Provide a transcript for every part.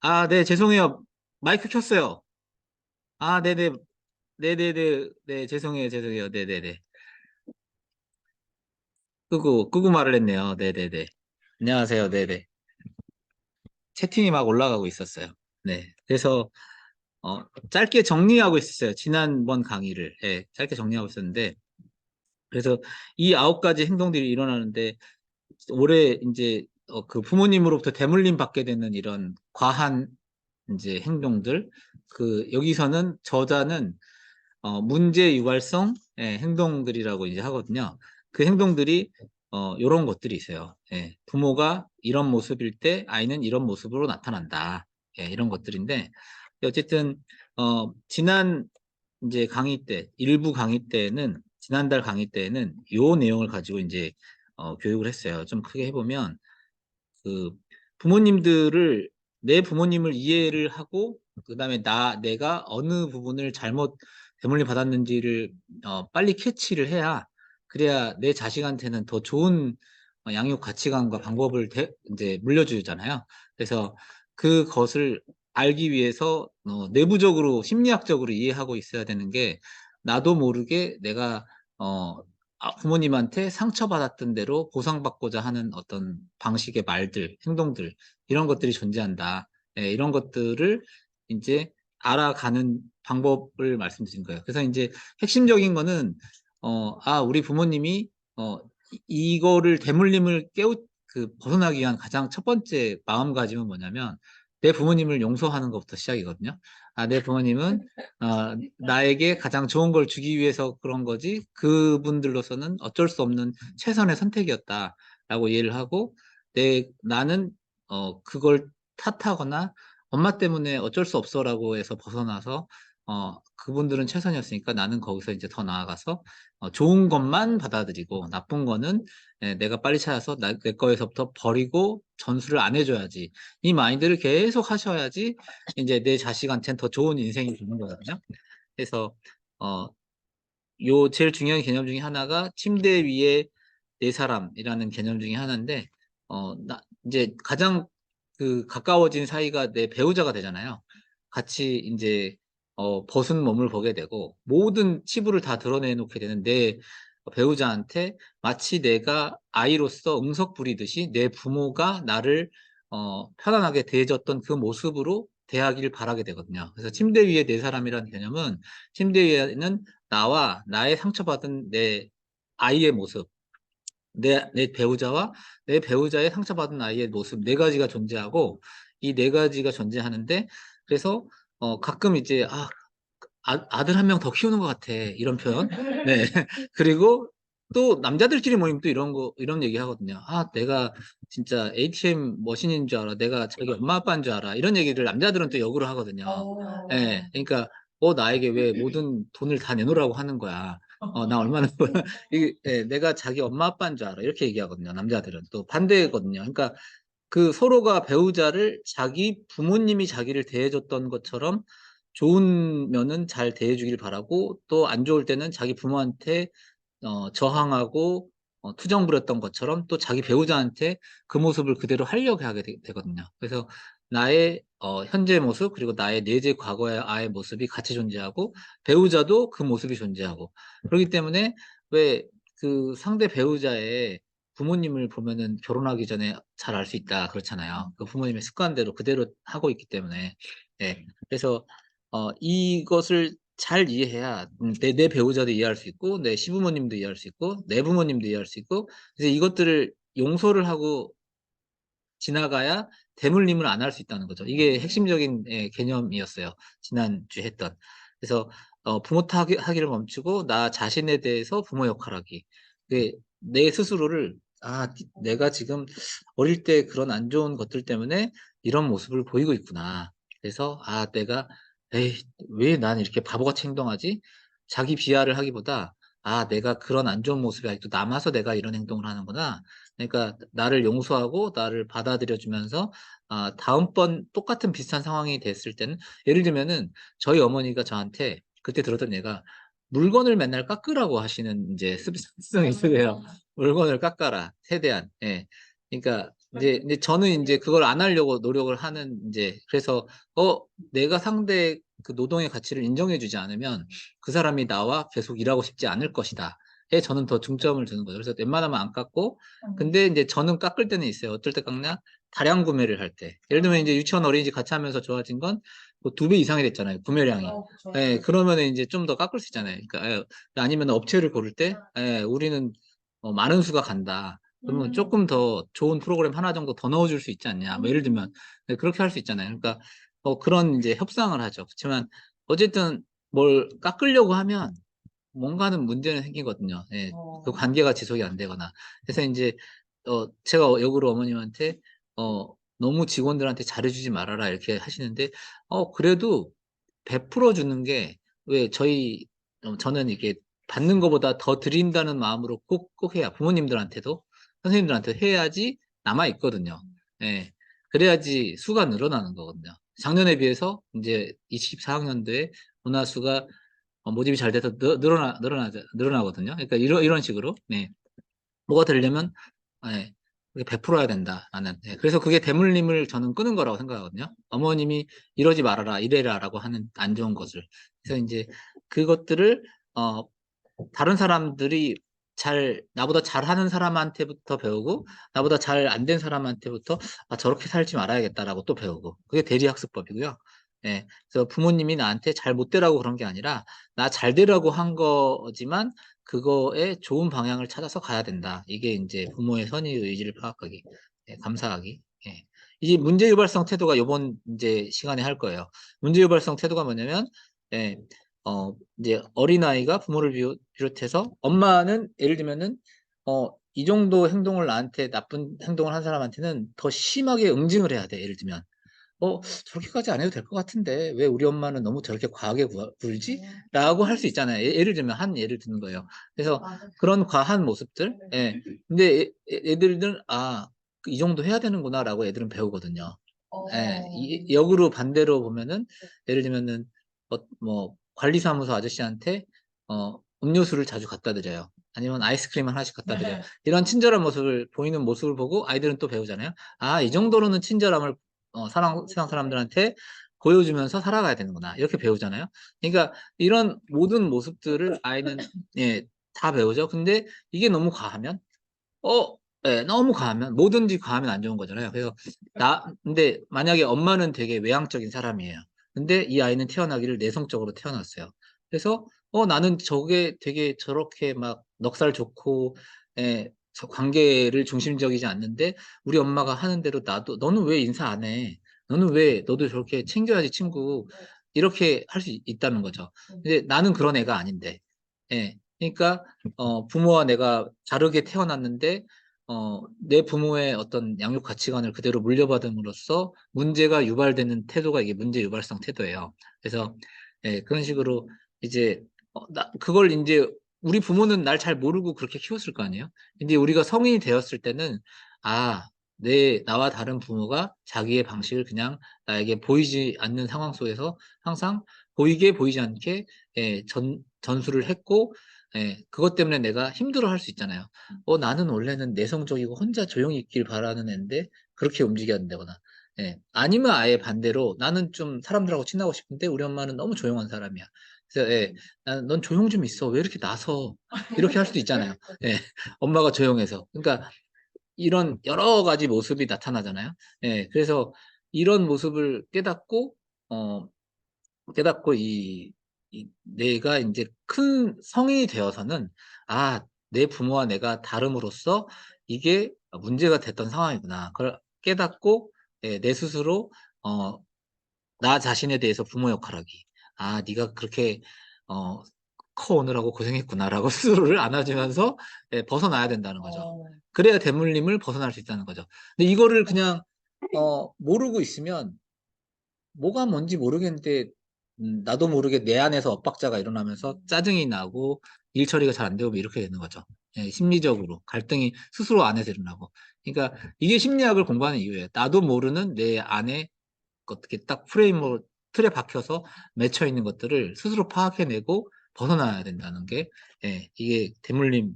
아, 네, 죄송해요. 마이크 켰어요. 아, 네네, 네네네, 네, 죄송해요, 죄송해요. 네네네. 끄고 말을 했네요. 네네네. 안녕하세요. 네네. 채팅이 막 올라가고 있었어요. 네. 그래서, 짧게 정리하고 있었어요. 지난번 강의를. 예, 짧게 정리하고 있었는데, 그래서 이 9가지 행동들이 일어나는데, 올해 이제, 그 부모님으로부터 대물림 받게 되는 이런 과한 이제 행동들, 여기서는 저자는 문제 유발성 행동들이라고 이제 하거든요. 그 행동들이 이런 것들이 있어요. 예, 부모가 이런 모습일 때 아이는 이런 모습으로 나타난다. 예, 이런 것들인데 어쨌든 지난 이제 강의 때 일부 강의 때는 지난달 강의 때는 요 내용을 가지고 이제 교육을 했어요. 좀 크게 해보면 그 부모님들을 내 부모님을 이해를 하고 그다음에 내가 어느 부분을 잘못 대물림 받았는지를 빨리 캐치를 해야 그래야 내 자식한테는 더 좋은 양육 가치관과 방법을 이제 물려주잖아요. 그래서 그것을 알기 위해서 내부적으로 심리학적으로 이해하고 있어야 되는 게 나도 모르게 내가 어, 부모님한테 상처받았던 대로 보상받고자 하는 어떤 방식의 말들, 행동들, 이런 것들이 존재한다. 예, 이런 것들을 이제 알아가는 방법을 말씀드린 거예요. 그래서 이제 핵심적인 거는, 우리 부모님이, 이거를 대물림을 벗어나기 위한 가장 첫 번째 마음가짐은 뭐냐면, 내 부모님을 용서하는 것부터 시작이거든요. 내 부모님은 나에게 가장 좋은 걸 주기 위해서 그런 거지 그분들로서는 어쩔 수 없는 최선의 선택이었다라고 이해를 하고 나는 그걸 탓하거나 엄마 때문에 어쩔 수 없어라고 해서 벗어나서 그분들은 최선이었으니까 나는 거기서 이제 더 나아가서 좋은 것만 받아들이고 나쁜 거는 내가 빨리 찾아서 내 거에서부터 버리고 전수를 안 해줘야지. 이 마인드를 계속 하셔야지 이제 내 자식한테는 더 좋은 인생이 되는 거거든요. 그래서 어, 요 제일 중요한 개념 중에 하나가 침대 위에 네 사람이라는 개념 중에 하나인데 이제 가장 가까워진 사이가 내 배우자가 되잖아요. 같이 이제 벗은 몸을 보게 되고 모든 치부를 다 드러내놓게 되는 내 배우자한테 마치 내가 아이로서 응석 부리듯이 내 부모가 나를 편안하게 대해줬던 그 모습으로 대하기를 바라게 되거든요. 그래서 침대 위에 네 사람이라는 개념은 침대 위에는 나와 나의 상처받은 내 아이의 모습, 내 배우자와 내 배우자의 상처받은 아이의 모습 네 가지가 존재하고 이 네 가지가 존재하는데 그래서 가끔 이제 아들 한 명 더 키우는 것 같아 이런 표현. 네. 그리고 또 남자들끼리 모이면 또 이런 얘기 하거든요. 내가 진짜 ATM 머신인 줄 알아. 내가 자기 엄마 아빠인 줄 알아. 이런 얘기를 남자들은 또 역으로 하거든요. 예. 그러니까 나에게 왜 모든 돈을 다 내놓으라고 하는 거야. 나 얼마나 내가 자기 엄마 아빠인 줄 알아. 이렇게 얘기하거든요. 남자들은 또 반대거든요. 그러니까 그 서로가 배우자를 자기 부모님이 자기를 대해줬던 것처럼 좋은 면은 잘 대해주길 바라고 또 안 좋을 때는 자기 부모한테 저항하고 투정 부렸던 것처럼 또 자기 배우자한테 그 모습을 그대로 하려고 하게 되거든요. 그래서 나의 현재 모습 그리고 나의 내재 과거의 아의 모습이 같이 존재하고 배우자도 그 모습이 존재하고 그렇기 때문에 왜 그 상대 배우자의 부모님을 보면은 결혼하기 전에 잘 알 수 있다 그렇잖아요. 그 부모님의 습관대로 그대로 하고 있기 때문에. 예. 그래서 이것을 잘 이해해야 내 배우자도 이해할 수 있고 내 시부모님도 이해할 수 있고 내 부모님도 이해할 수 있고 그래서 이것들을 용서를 하고 지나가야 대물림을 안 할 수 있다는 거죠. 이게 핵심적인 개념이었어요. 지난주에 했던. 그래서 부모 탓하기를 멈추고 나 자신에 대해서 부모 역할하기. 내 스스로를 내가 지금 어릴 때 그런 안 좋은 것들 때문에 이런 모습을 보이고 있구나. 그래서 내가 에이 왜 난 이렇게 바보같이 행동하지? 자기 비하를 하기보다 내가 그런 안 좋은 모습이 아직도 남아서 내가 이런 행동을 하는구나. 그러니까 나를 용서하고 나를 받아들여 주면서 다음번 똑같은 비슷한 상황이 됐을 때는 예를 들면은 저희 어머니가 저한테 그때 들었던 예가 물건을 맨날 깎으라고 하시는 이제 습성이 있으세요. 물건을 깎아라. 최대한. 예. 그러니까 근데 저는 이제 그걸 안 하려고 노력을 하는, 이제, 그래서, 내가 상대 그 노동의 가치를 인정해주지 않으면 그 사람이 나와 계속 일하고 싶지 않을 것이다. 에 저는 더 중점을 두는 거죠. 그래서 웬만하면 안 깎고, 근데 이제 저는 깎을 때는 있어요. 어떨 때 깎냐? 다량 구매를 할 때. 예를 들면 이제 유치원 어린이집 같이 하면서 좋아진 건 뭐 2배 이상이 됐잖아요. 구매량이. 그쵸. 예, 그러면 이제 좀 더 깎을 수 있잖아요. 그러니까, 아니면 업체를 고를 때, 우리는 많은 수가 간다. 그러면 조금 더 좋은 프로그램 하나 정도 더 넣어줄 수 있지 않냐. 뭐 예를 들면, 네, 그렇게 할 수 있잖아요. 그러니까, 그런 이제 협상을 하죠. 그렇지만, 어쨌든 뭘 깎으려고 하면 뭔가는 문제는 생기거든요. 예, 그 관계가 지속이 안 되거나. 그래서 이제, 제가 역으로 어머님한테, 너무 직원들한테 잘해주지 말아라. 이렇게 하시는데, 그래도 베풀어 주는 게, 왜 저는 이게 받는 것보다 더 드린다는 마음으로 꼭 해야, 부모님들한테도 선생님들한테 해야지 남아 있거든요. 예. 그래야지 수가 늘어나는 거거든요. 작년에 비해서 이제 24학년도에 문화수가 모집이 잘 돼서 늘어나거든요. 그러니까 이런 식으로, 네. 뭐가 되려면, 예, 그게 베풀어야 된다. 나는. 예, 그래서 그게 대물림을 저는 끄는 거라고 생각하거든요. 어머님이 이러지 말아라, 이래라라고 하는 안 좋은 것을. 그래서 이제 그것들을, 어, 다른 사람들이 나보다 잘하는 사람한테부터 배우고, 나보다 잘 안 된 사람한테부터, 저렇게 살지 말아야겠다라고 또 배우고. 그게 대리학습법이고요. 예. 그래서 부모님이 나한테 잘 못 되라고 그런 게 아니라, 나 잘 되라고 한 거지만, 그거에 좋은 방향을 찾아서 가야 된다. 이게 이제 부모의 선의 의지를 파악하기, 감사하기. 예. 이 문제유발성 태도가 요번 이제 시간에 할 거예요. 문제유발성 태도가 뭐냐면, 예, 이제 어린아이가 부모를 비롯해서 엄마는 예를 들면은, 이 정도 행동을 나한테 나쁜 행동을 한 사람한테는 더 심하게 응징을 해야 돼. 예를 들면. 저렇게까지 안 해도 될 것 같은데, 왜 우리 엄마는 너무 저렇게 과하게 굴지? 라고 할 수 있잖아요. 예를 들면, 한 예를 드는 거예요. 그래서 그런 과한 모습들, 예. 근데 애들은, 이 정도 해야 되는구나라고 애들은 배우거든요. 예. 역으로 반대로 보면은, 예를 들면은, 뭐, 관리사무소 아저씨한테, 음료수를 자주 갖다 드려요. 아니면 아이스크림 하나씩 갖다 드려요. 이런 친절한 보이는 모습을 보고 아이들은 또 배우잖아요. 이 정도로는 친절함을 세상 사람들한테 보여주면서 살아가야 되는구나. 이렇게 배우잖아요. 그러니까 이런 모든 모습들을 아이는, 예, 다 배우죠. 근데 이게 너무 과하면, 너무 과하면, 뭐든지 과하면 안 좋은 거잖아요. 그래서 근데 만약에 엄마는 되게 외향적인 사람이에요. 근데 이 아이는 태어나기를 내성적으로 태어났어요. 그래서, 나는 저게 되게 저렇게 막 넉살 좋고, 저 관계를 중심적이지 않는데, 우리 엄마가 하는 대로 너는 왜 인사 안 해? 너도 저렇게 챙겨야지, 친구. 이렇게 할 수 있다는 거죠. 근데 나는 그런 애가 아닌데. 예. 그러니까, 부모와 내가 다르게 태어났는데, 내 부모의 어떤 양육 가치관을 그대로 물려받음으로써 문제가 유발되는 태도가 이게 문제 유발성 태도예요. 그래서, 예, 그런 식으로 이제, 그걸 이제 우리 부모는 날 잘 모르고 그렇게 키웠을 거 아니에요? 근데 우리가 성인이 되었을 때는, 아, 나와 다른 부모가 자기의 방식을 그냥 나에게 보이지 않는 상황 속에서 항상 보이지 않게, 전수를 했고, 그것 때문에 내가 힘들어 할 수 있잖아요. 나는 원래는 내성적이고 혼자 조용히 있길 바라는 애인데 그렇게 움직여야 된다거나. 아니면 아예 반대로 나는 좀 사람들하고 친하고 싶은데 우리 엄마는 너무 조용한 사람이야. 그래서, 넌 조용 좀 있어. 왜 이렇게 나서? 이렇게 할 수도 있잖아요. 예, 엄마가 조용해서. 그러니까 이런 여러 가지 모습이 나타나잖아요. 그래서 이런 모습을 어, 깨닫고 내가 이제 큰 성인이 되어서는, 내 부모와 내가 다름으로써 이게 문제가 됐던 상황이구나. 그걸 깨닫고, 내 스스로, 어, 나 자신에 대해서 부모 역할하기. 네가 그렇게, 어, 커오느라고 고생했구나라고 스스로를 안아주면서, 벗어나야 된다는 거죠. 그래야 대물림을 벗어날 수 있다는 거죠. 근데 이거를 그냥, 모르고 있으면 뭐가 뭔지 모르겠는데, 나도 모르게 내 안에서 엇박자가 일어나면서 짜증이 나고 일 처리가 잘 안 되고 뭐 이렇게 되는 거죠. 심리적으로 갈등이 스스로 안에서 일어나고. 그러니까 이게 심리학을 공부하는 이유예요. 나도 모르는 내 안에 어떻게 딱 틀에 박혀서 맺혀 있는 것들을 스스로 파악해내고 벗어나야 된다는 게, 이게 대물림에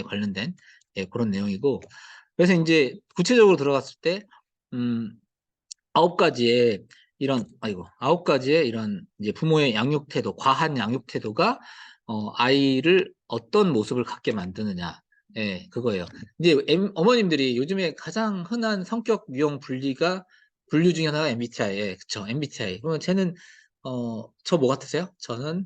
관련된, 그런 내용이고, 그래서 이제 구체적으로 들어갔을 때, 음, 9가지의 아홉 가지의 이런 이제 부모의 양육 태도, 과한 양육 태도가 아이를 어떤 모습을 갖게 만드느냐. 예, 그거예요. 이제 어머님들이 요즘에 가장 흔한 성격 유형 분류 중에 하나가 MBTI에, 그쵸? MBTI. 그러면 쟤는, 저 뭐 같으세요? 저는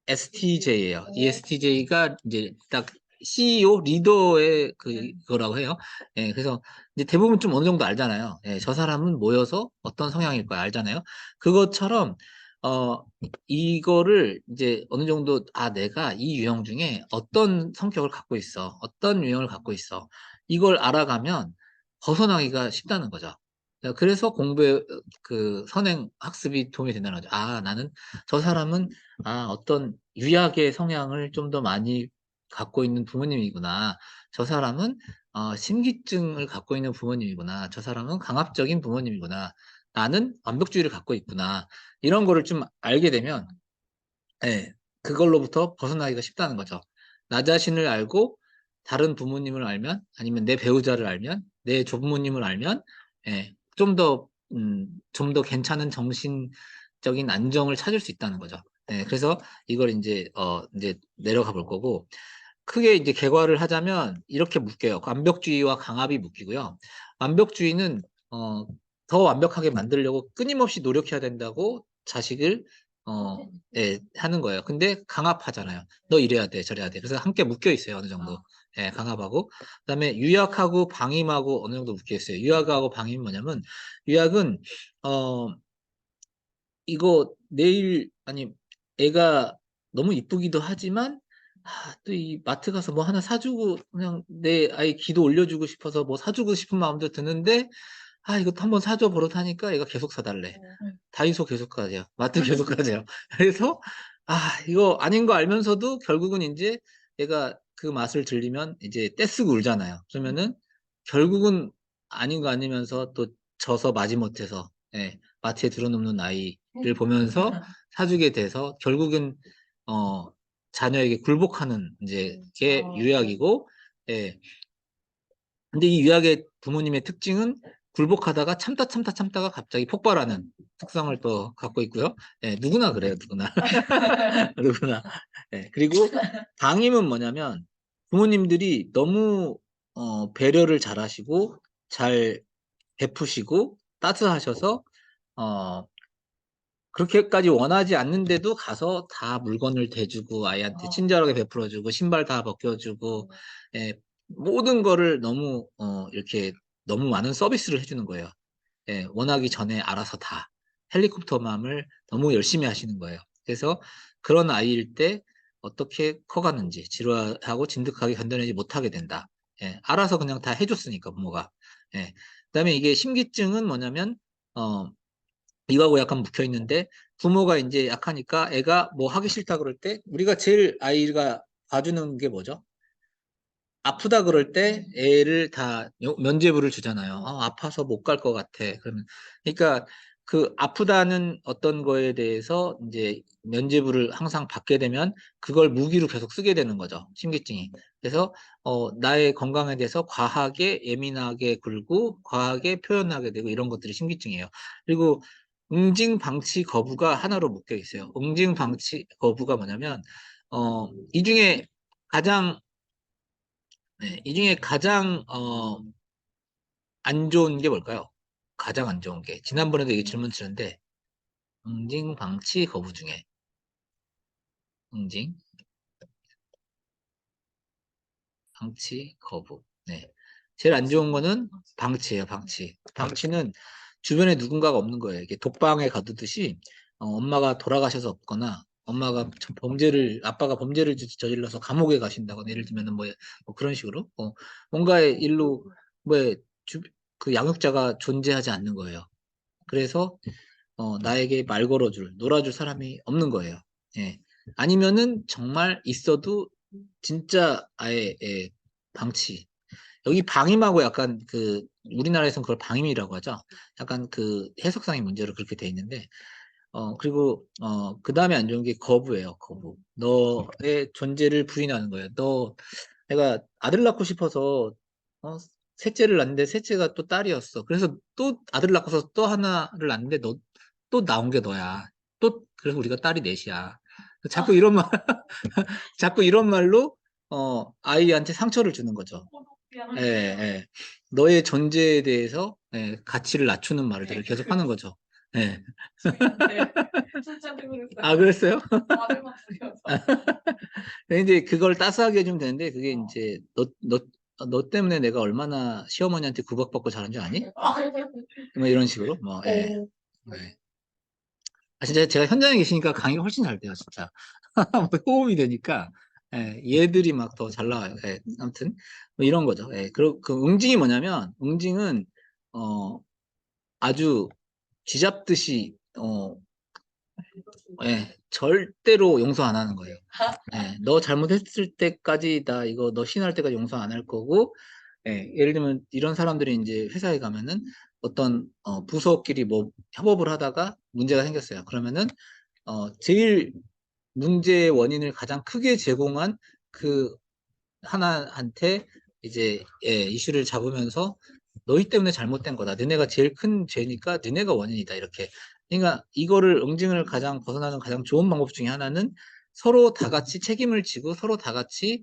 ESTJ예요. ESTJ가 이제 딱 CEO 리더의 그거라고 해요. 예, 그래서 이제 대부분 좀 어느 정도 알잖아요. 예, 저 사람은 모여서 어떤 성향일 거야 알잖아요. 그것처럼 어 이거를 이제 어느 정도 내가 이 유형 중에 어떤 성격을 갖고 있어, 어떤 유형을 갖고 있어, 이걸 알아가면 벗어나기가 쉽다는 거죠. 그래서 공부에 그 선행 학습이 도움이 된다는 거죠. 나는 저 사람은 어떤 유약의 성향을 좀 더 많이 갖고 있는 부모님이구나. 저 사람은 심기증을 갖고 있는 부모님이구나. 저 사람은 강압적인 부모님이구나. 나는 완벽주의를 갖고 있구나. 이런 거를 좀 알게 되면, 예, 그걸로부터 벗어나기가 쉽다는 거죠. 나 자신을 알고 다른 부모님을 알면, 아니면 내 배우자를 알면, 내 조부모님을 알면, 예, 좀 더 괜찮은 정신적인 안정을 찾을 수 있다는 거죠. 예, 그래서 이걸 이제 내려가 볼 거고, 크게 이제 개괄을 하자면 이렇게 묶여요. 완벽주의와 강압이 묶이고요. 완벽주의는 어, 더 완벽하게 만들려고 끊임없이 노력해야 된다고 자식을 하는 거예요. 근데 강압하잖아요. 너 이래야 돼, 저래야 돼. 그래서 함께 묶여 있어요, 어느 정도. 예, 강압하고. 그다음에 유약하고 방임하고 어느 정도 묶여 있어요. 유약하고 방임은 뭐냐면 유약은 어, 이거 내일 아니 애가 너무 이쁘기도 하지만 또 이 마트 가서 뭐 하나 사주고 그냥 내 아이 기도 올려주고 싶어서 뭐 사주고 싶은 마음도 드는데 이것도 한번 사줘 버릇하니까 얘가 계속 사달래. 다이소 계속 가세요. 마트 계속 가세요. 그래서 이거 아닌 거 알면서도 결국은 이제 얘가 그 맛을 들리면 이제 떼쓰고 울잖아요. 그러면은 결국은 아닌 거 아니면서 또 져서 마지못해서 마트에 들어놓는 아이를 보면서 사주게 돼서 결국은 어 자녀에게 굴복하는 이제 게 유약이고, 예. 근데 이 유약의 부모님의 특징은 굴복하다가 참다가 갑자기 폭발하는 특성을 또 갖고 있고요. 예, 누구나 그래요, 누구나. 누구나. 예, 그리고 방임은 뭐냐면 부모님들이 너무 배려를 잘하시고 잘 베푸시고 따스하셔서 어, 그렇게까지 원하지 않는데도 가서 다 물건을 대주고 아이한테 친절하게 베풀어주고 신발 다 벗겨주고, 예, 모든 거를 너무 이렇게 너무 많은 서비스를 해주는 거예요. 예, 원하기 전에 알아서 다 헬리콥터맘을 너무 열심히 하시는 거예요. 그래서 그런 아이일 때 어떻게 커가는지 지루하고 진득하게 견뎌내지 못하게 된다. 예, 알아서 그냥 다 해줬으니까 부모가. 예, 그다음에 이게 심기증은 뭐냐면 어, 이거하고 약간 묶여 있는데 부모가 이제 약하니까 애가 뭐 하기 싫다 그럴 때 우리가 제일 아이가 봐주는 게 뭐죠? 아프다 그럴 때 애를 다 면죄부를 주잖아요. 아파서 못 갈 것 같아. 그러면 그러니까 그 아프다는 어떤 거에 대해서 이제 면죄부를 항상 받게 되면 그걸 무기로 계속 쓰게 되는 거죠. 심기증이. 그래서 나의 건강에 대해서 과하게 예민하게 굴고 과하게 표현하게 되고 이런 것들이 심기증이에요. 그리고 응징 방치 거부가 하나로 묶여 있어요. 응징 방치 거부가 뭐냐면 이 중에 가장 이 중에 가장 안 좋은 게 뭘까요? 가장 안 좋은 게 지난번에도 이 질문 주는데 응징 방치 거부 중에 응징 방치 거부. 네. 제일 안 좋은 거는 방치예요, 방치. 방치는 주변에 누군가가 없는 거예요. 이게 독방에 가두듯이 엄마가 돌아가셔서 없거나 엄마가 아빠가 범죄를 저질러서 감옥에 가신다거나 예를 들면은 뭐 그런 식으로 뭔가의 일로 뭐 주, 그 양육자가 존재하지 않는 거예요. 그래서 나에게 말 걸어줄, 놀아줄 사람이 없는 거예요. 예. 아니면은 정말 있어도 진짜 아예 방치. 여기 방임하고 약간 우리나라에서는 그걸 방임이라고 하죠. 약간 그 해석상의 문제로 그렇게 돼 있는데, 그리고, 그 다음에 안 좋은 게 거부예요, 거부. 너의 존재를 부인하는 거예요. 내가 아들 낳고 싶어서 셋째를 낳는데 셋째가 또 딸이었어. 그래서 또 아들 낳고서 또 하나를 낳는데 너 또 나온 게 너야. 또 그래서 우리가 딸이 넷이야. 자꾸 이런 말 자꾸 이런 말로 아이한테 상처를 주는 거죠. 예, 예. 너의 존재에 대해서 가치를 낮추는 말들을 계속 하는 거죠. 예. 진짜 그랬어요. 아, 그랬어요? 아들만 둘이어서. 근데 이제 그걸 따스하게 해주면 되는데 그게 이제 너 때문에 내가 얼마나 시어머니한테 구박받고 자란 줄 아니? 뭐 이런 식으로 뭐 예. 네. 아, 진짜 제가 현장에 계시니까 강의가 훨씬 잘 돼요, 진짜. 뭐 호흡이 되니까 얘들이 막 더 잘 나와요. 예, 아무튼 뭐 이런 거죠. 예, 그 응징이 뭐냐면 응징은 아주 쥐잡듯이 절대로 용서 안 하는 거예요. 너 잘못했을 때까지 나 이거 너 신고할 때까지 용서 안 할 거고, 예를 들면 이런 사람들이 이제 회사에 가면은 어떤 부서끼리 뭐 협업을 하다가 문제가 생겼어요. 그러면은 제일 문제의 원인을 가장 크게 제공한 그 하나한테 이제 이슈를 잡으면서 너희 때문에 잘못된 거다. 너네가 제일 큰 죄니까 너네가 원인이다. 이렇게. 그러니까 이거를 응징을 가장 벗어나는 가장 좋은 방법 중에 하나는 서로 다 같이 책임을 지고 서로 다 같이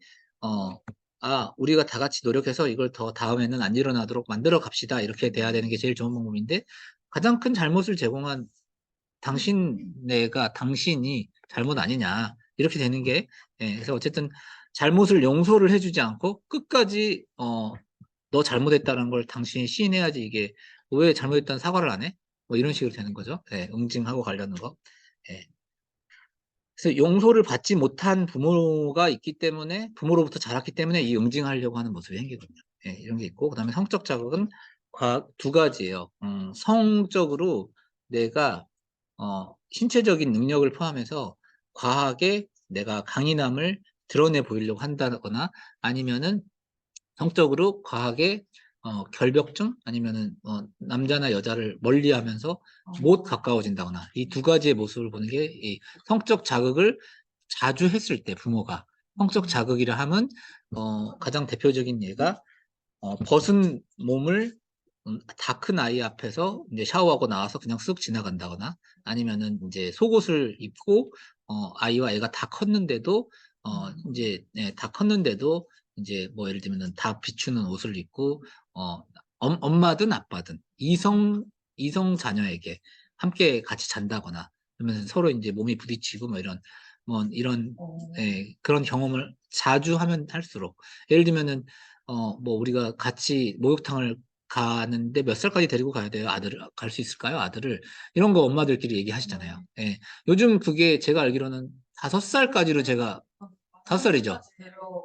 우리가 다 같이 노력해서 이걸 더 다음에는 안 일어나도록 만들어 갑시다. 이렇게 돼야 되는 게 제일 좋은 방법인데 가장 큰 잘못을 제공한 당신이 잘못 아니냐. 이렇게 되는 게, 그래서 어쨌든 잘못을 용서를 해주지 않고 끝까지, 너 잘못했다는 걸 당신이 시인해야지 이게 왜 잘못했다는 사과를 안 해? 뭐 이런 식으로 되는 거죠. 응징하고 가려는 거. 예. 그래서 용서를 받지 못한 부모가 있기 때문에, 부모로부터 자랐기 때문에 이 응징하려고 하는 모습이 생기거든요. 이런 게 있고, 그 다음에 성적 자극은 두 가지예요. 성적으로 내가 신체적인 능력을 포함해서 과하게 내가 강인함을 드러내 보이려고 한다거나 아니면은 성적으로 과하게 결벽증 아니면은 남자나 여자를 멀리하면서 못 가까워진다거나 이 두 가지의 모습을 보는 게 이 성적 자극을 자주 했을 때 부모가 성적 자극이라 하면 가장 대표적인 예가 벗은 몸을 다 큰 아이 앞에서 이제 샤워하고 나와서 그냥 쓱 지나간다거나 아니면은 이제 속옷을 입고 아이와 애가 다 컸는데도 이제 다 컸는데도 이제 뭐 예를 들면은 다 비추는 옷을 입고 엄마든 아빠든 이성 자녀에게 함께 같이 잔다거나 그러면 서로 이제 몸이 부딪히고 뭐 이런 그런 경험을 자주 하면 할수록 예를 들면은 뭐 우리가 같이 목욕탕을 가는데 몇 살까지 데리고 가야 돼요? 아들을 갈 수 있을까요? 아들을 이런 거 엄마들끼리 얘기하시잖아요. 요즘 그게 제가 알기로는 5살까지로 제가 5살이죠.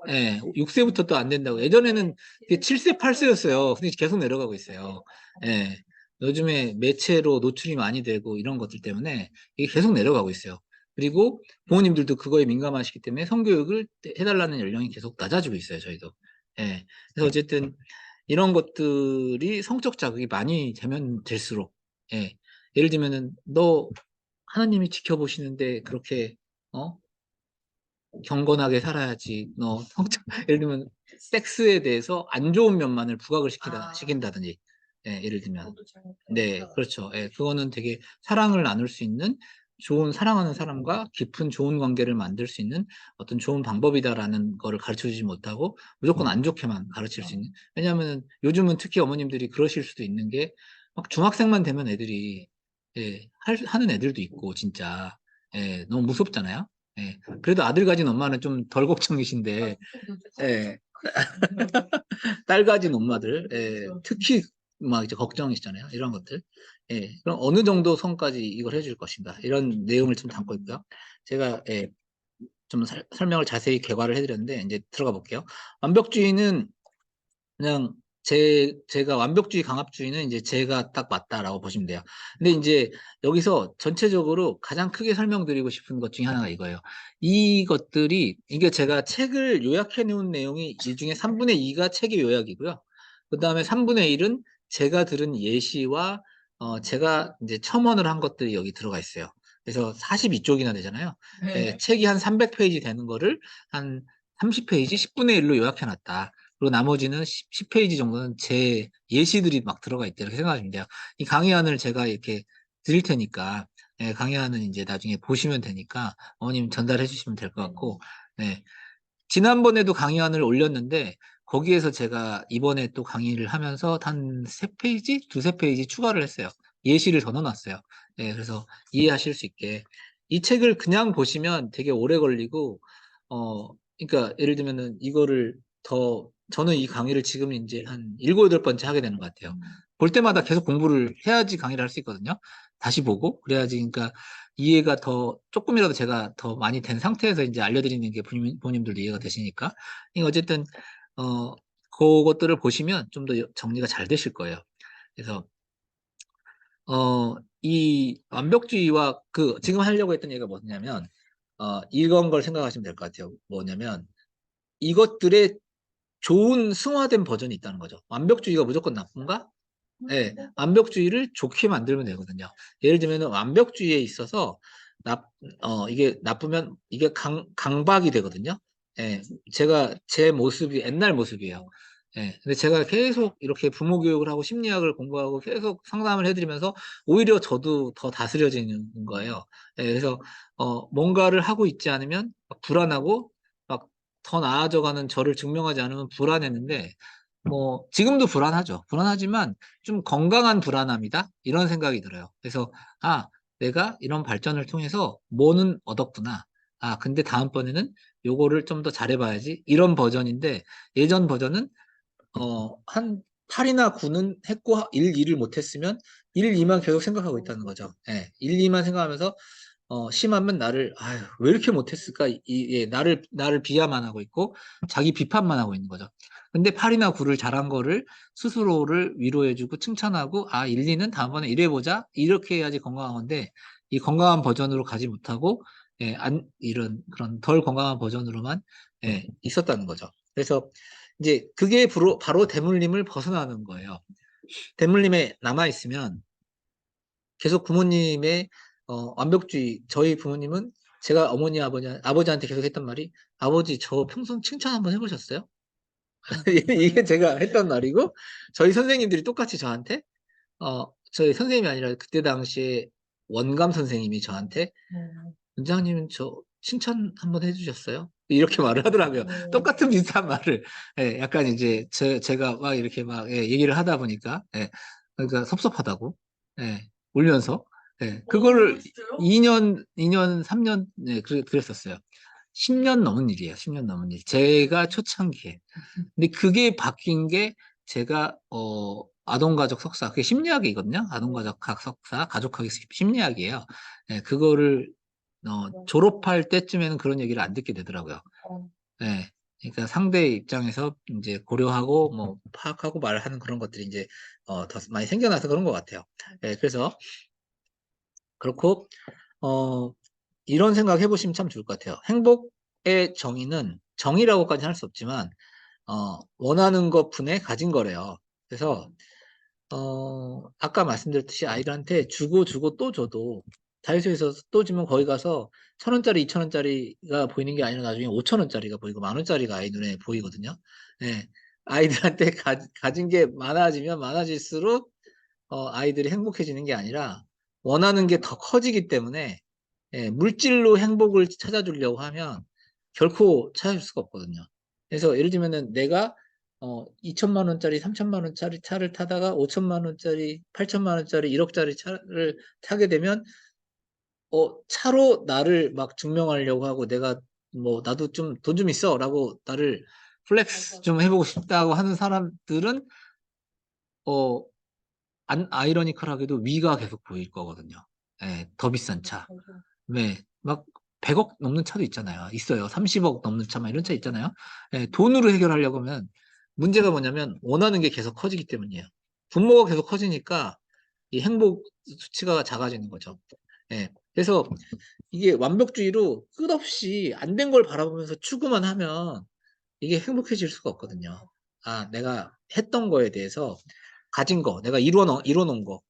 6세부터 또 안 된다고. 예전에는 그게 7세, 8세였어요. 근데 계속 내려가고 있어요. 예. 요즘에 매체로 노출이 많이 되고 이런 것들 때문에 이게 계속 내려가고 있어요. 그리고 부모님들도 그거에 민감하시기 때문에 성교육을 해달라는 연령이 계속 낮아지고 있어요, 저희도. 그래서 어쨌든 이런 것들이 성적 자극이 많이 되면 될수록, 예를 들면은 너 하나님이 지켜보시는데 그렇게 어? 경건하게 살아야지. 너 성적 예를 들면 섹스에 대해서 안 좋은 면만을 부각을 시킨다든지 예를 들면 네, 그렇죠. 그거는 되게 사랑을 나눌 수 있는 좋은 사랑하는 사람과 깊은 좋은 관계를 만들 수 있는 어떤 좋은 방법이다라는 거를 가르쳐 주지 못하고 무조건 안 좋게만 가르칠 수 있는. 왜냐하면 요즘은 특히 어머님들이 그러실 수도 있는 게 막 중학생만 되면 애들이 하는 애들도 있고 진짜 너무 무섭잖아요. 그래도 아들 가진 엄마는 좀 덜 걱정이신데 예, 딸 가진 엄마들, 특히 막 이제 걱정이시잖아요. 이런 것들. 그럼 어느 정도 선까지 이걸 해줄 것인가. 이런 내용을 좀 담고 있고요. 제가, 좀 설명을 자세히 개괄을 해드렸는데, 이제 들어가 볼게요. 완벽주의는 그냥 제가 완벽주의, 강압주의는 이제 제가 딱 맞다라고 보시면 돼요. 근데 이제 여기서 전체적으로 가장 크게 설명드리고 싶은 것 중에 하나가 이거예요. 이게 제가 책을 요약해 놓은 내용이 이 중에 3분의 2가 책의 요약이고요. 그 다음에 3분의 1은 제가 들은 예시와 제가 이제 첨언을 한 것들이 여기 들어가 있어요. 그래서 42쪽이나 되잖아요. 책이 한 300페이지 되는 거를 한 30페이지 10분의 1로 요약해놨다. 그리고 나머지는 10페이지 정도는 제 예시들이 막 들어가 있다. 이렇게 생각하시면 돼요. 이 강의안을 제가 이렇게 드릴 테니까, 예, 강의안은 이제 나중에 보시면 되니까 어머님 전달해 주시면 될 것 같고, 네. 지난번에도 강의안을 올렸는데, 거기에서 제가 이번에 또 강의를 하면서 한 3페이지? 두세 페이지 추가를 했어요. 예시를 더 넣어놨어요. 예, 그래서 이해하실 수 있게. 이 책을 그냥 보시면 되게 오래 걸리고, 그러니까 예를 들면은 이거를 저는 이 강의를 지금 이제 한 7, 8번째 하게 되는 것 같아요. 볼 때마다 계속 공부를 해야지 강의를 할 수 있거든요. 다시 보고, 그래야지, 그러니까 이해가 더, 조금이라도 제가 더 많이 된 상태에서 이제 알려드리는 게 부모님들도 이해가 되시니까. 어쨌든, 그것들을 보시면 좀 더 정리가 잘 되실 거예요. 그래서, 이 완벽주의와 지금 하려고 했던 얘기가 뭐냐면, 이런 걸 생각하시면 될 것 같아요. 뭐냐면, 이것들의 좋은 승화된 버전이 있다는 거죠. 완벽주의가 무조건 나쁜가? 네, 완벽주의를 좋게 만들면 되거든요. 예를 들면 완벽주의에 있어서 이게 나쁘면 이게 강박이 되거든요. 예, 제 모습이 옛날 모습이에요. 예, 근데 제가 계속 이렇게 부모 교육을 하고 심리학을 공부하고 계속 상담을 해드리면서 오히려 저도 더 다스려지는 거예요. 예, 그래서 뭔가를 하고 있지 않으면 막 불안하고 막 더 나아져가는 저를 증명하지 않으면 불안했는데 뭐 지금도 불안하죠. 불안하지만 좀 건강한 불안함이다 이런 생각이 들어요. 그래서 내가 이런 발전을 통해서 뭐는 얻었구나. 근데 다음번에는 요거를 좀 더 잘해봐야지 이런 버전인데 예전 버전은 한 8이나 9는 했고 1, 2를 못했으면 1, 2만 계속 생각하고 있다는 거죠. 예, 1, 2만 생각하면서 심하면 아유, 왜 이렇게 못했을까? 나를 비하만 하고 있고, 자기 비판만 하고 있는 거죠. 근데 8이나 9를 잘한 거를 스스로를 위로해주고 칭찬하고, 1, 2는 다음번에 이래보자. 이렇게 해야지 건강한 건데, 이 건강한 버전으로 가지 못하고, 예, 이런 그런 덜 건강한 버전으로만 예, 있었다는 거죠. 그래서 이제 그게 바로 대물림을 벗어나는 거예요. 대물림에 남아있으면 계속 부모님의 완벽주의, 저희 부모님은 제가 아버지한테 계속 했던 말이 아버지 저 평소 칭찬 한번 해보셨어요? 이게 제가 했던 말이고 저희 선생님들이 똑같이 저한테 저희 선생님이 아니라 그때 당시에 원감 선생님이 저한테 원장님은 저 칭찬 한번 해주셨어요? 이렇게 말을 하더라고요. 똑같은 비슷한 말을 약간 이제 제가 막 이렇게 막 얘기를 하다 보니까 그러니까 섭섭하다고 울면서 그거를 진짜요? 2년, 3년 그랬었어요. 10년 넘은 일이에요. 10년 넘은 일. 제가 초창기에. 근데 그게 바뀐 게 제가 아동가족 석사, 그게 심리학이거든요. 아동가족 석사, 가족학이 심리학이에요. 그거를 졸업할 때쯤에는 그런 얘기를 안 듣게 되더라고요. 네. 그러니까 상대의 입장에서 이제 고려하고 뭐 파악하고 말하는 그런 것들이 이제 더 많이 생겨나서 그런 것 같아요. 그래서 그렇고 이런 생각 해보시면 참 좋을 것 같아요. 행복의 정의는 정의라고까지 할 수 없지만 원하는 것 분에 가진 거래요. 그래서 아까 말씀드렸듯이 아이들한테 주고 또 줘도 다이소에서 또 주면 거기 가서 1,000원짜리, 2,000원짜리가 보이는 게 아니라 나중에 5,000원짜리가 보이고 10,000원짜리가 아이 눈에 보이거든요. 예. 아이들한테 가진 게 많아지면 많아질수록 아이들이 행복해지는 게 아니라 원하는 게 더 커지기 때문에 물질로 행복을 찾아주려고 하면 결코 찾아줄 수가 없거든요. 그래서 예를 들면은 내가 2천만 원짜리, 3천만 원짜리 차를 타다가 5천만 원짜리, 8천만 원짜리, 1억짜리 차를 타게 되면 차로 나를 막 증명하려고 하고 내가 뭐 나도 좀 돈 좀 있어라고 나를 플렉스 좀 해보고 싶다고 하는 사람들은 어 아이러니컬하게도 위가 계속 보일 거거든요. 더 비싼 차. 네, 막 100억 넘는 차도 있잖아요. 있어요. 30억 넘는 차, 막 이런 차 있잖아요. 돈으로 해결하려고 하면 문제가 뭐냐면 원하는 게 계속 커지기 때문이에요. 분모가 계속 커지니까 이 행복 수치가 작아지는 거죠. 그래서 이게 완벽주의로 끝없이 안 된 걸 바라보면서 추구만 하면 이게 행복해질 수가 없거든요. 내가 했던 거에 대해서 가진 거, 내가 이뤄놓은 거,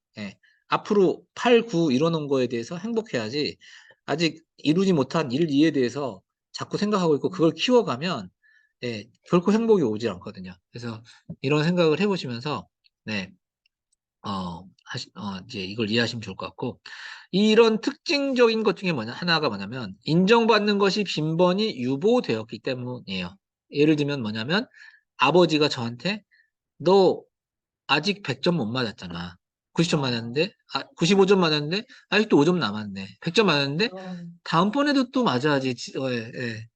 앞으로 8, 9 이뤄놓은 거에 대해서 행복해야지 아직 이루지 못한 1, 2에 대해서 자꾸 생각하고 있고 그걸 키워가면 결코 행복이 오지 않거든요. 그래서 이런 생각을 해보시면서, 네, 이제 이걸 이해하시면 좋을 것 같고, 이런 특징적인 것 중에 하나가 뭐냐면, 인정받는 것이 빈번히 유보되었기 때문이에요. 예를 들면 뭐냐면, 아버지가 저한테, 너 아직 100점 못 맞았잖아. 90점 맞았는데, 95점 맞았는데, 아직도 5점 남았네. 100점 맞았는데, 다음번에도 또 맞아야지. 예.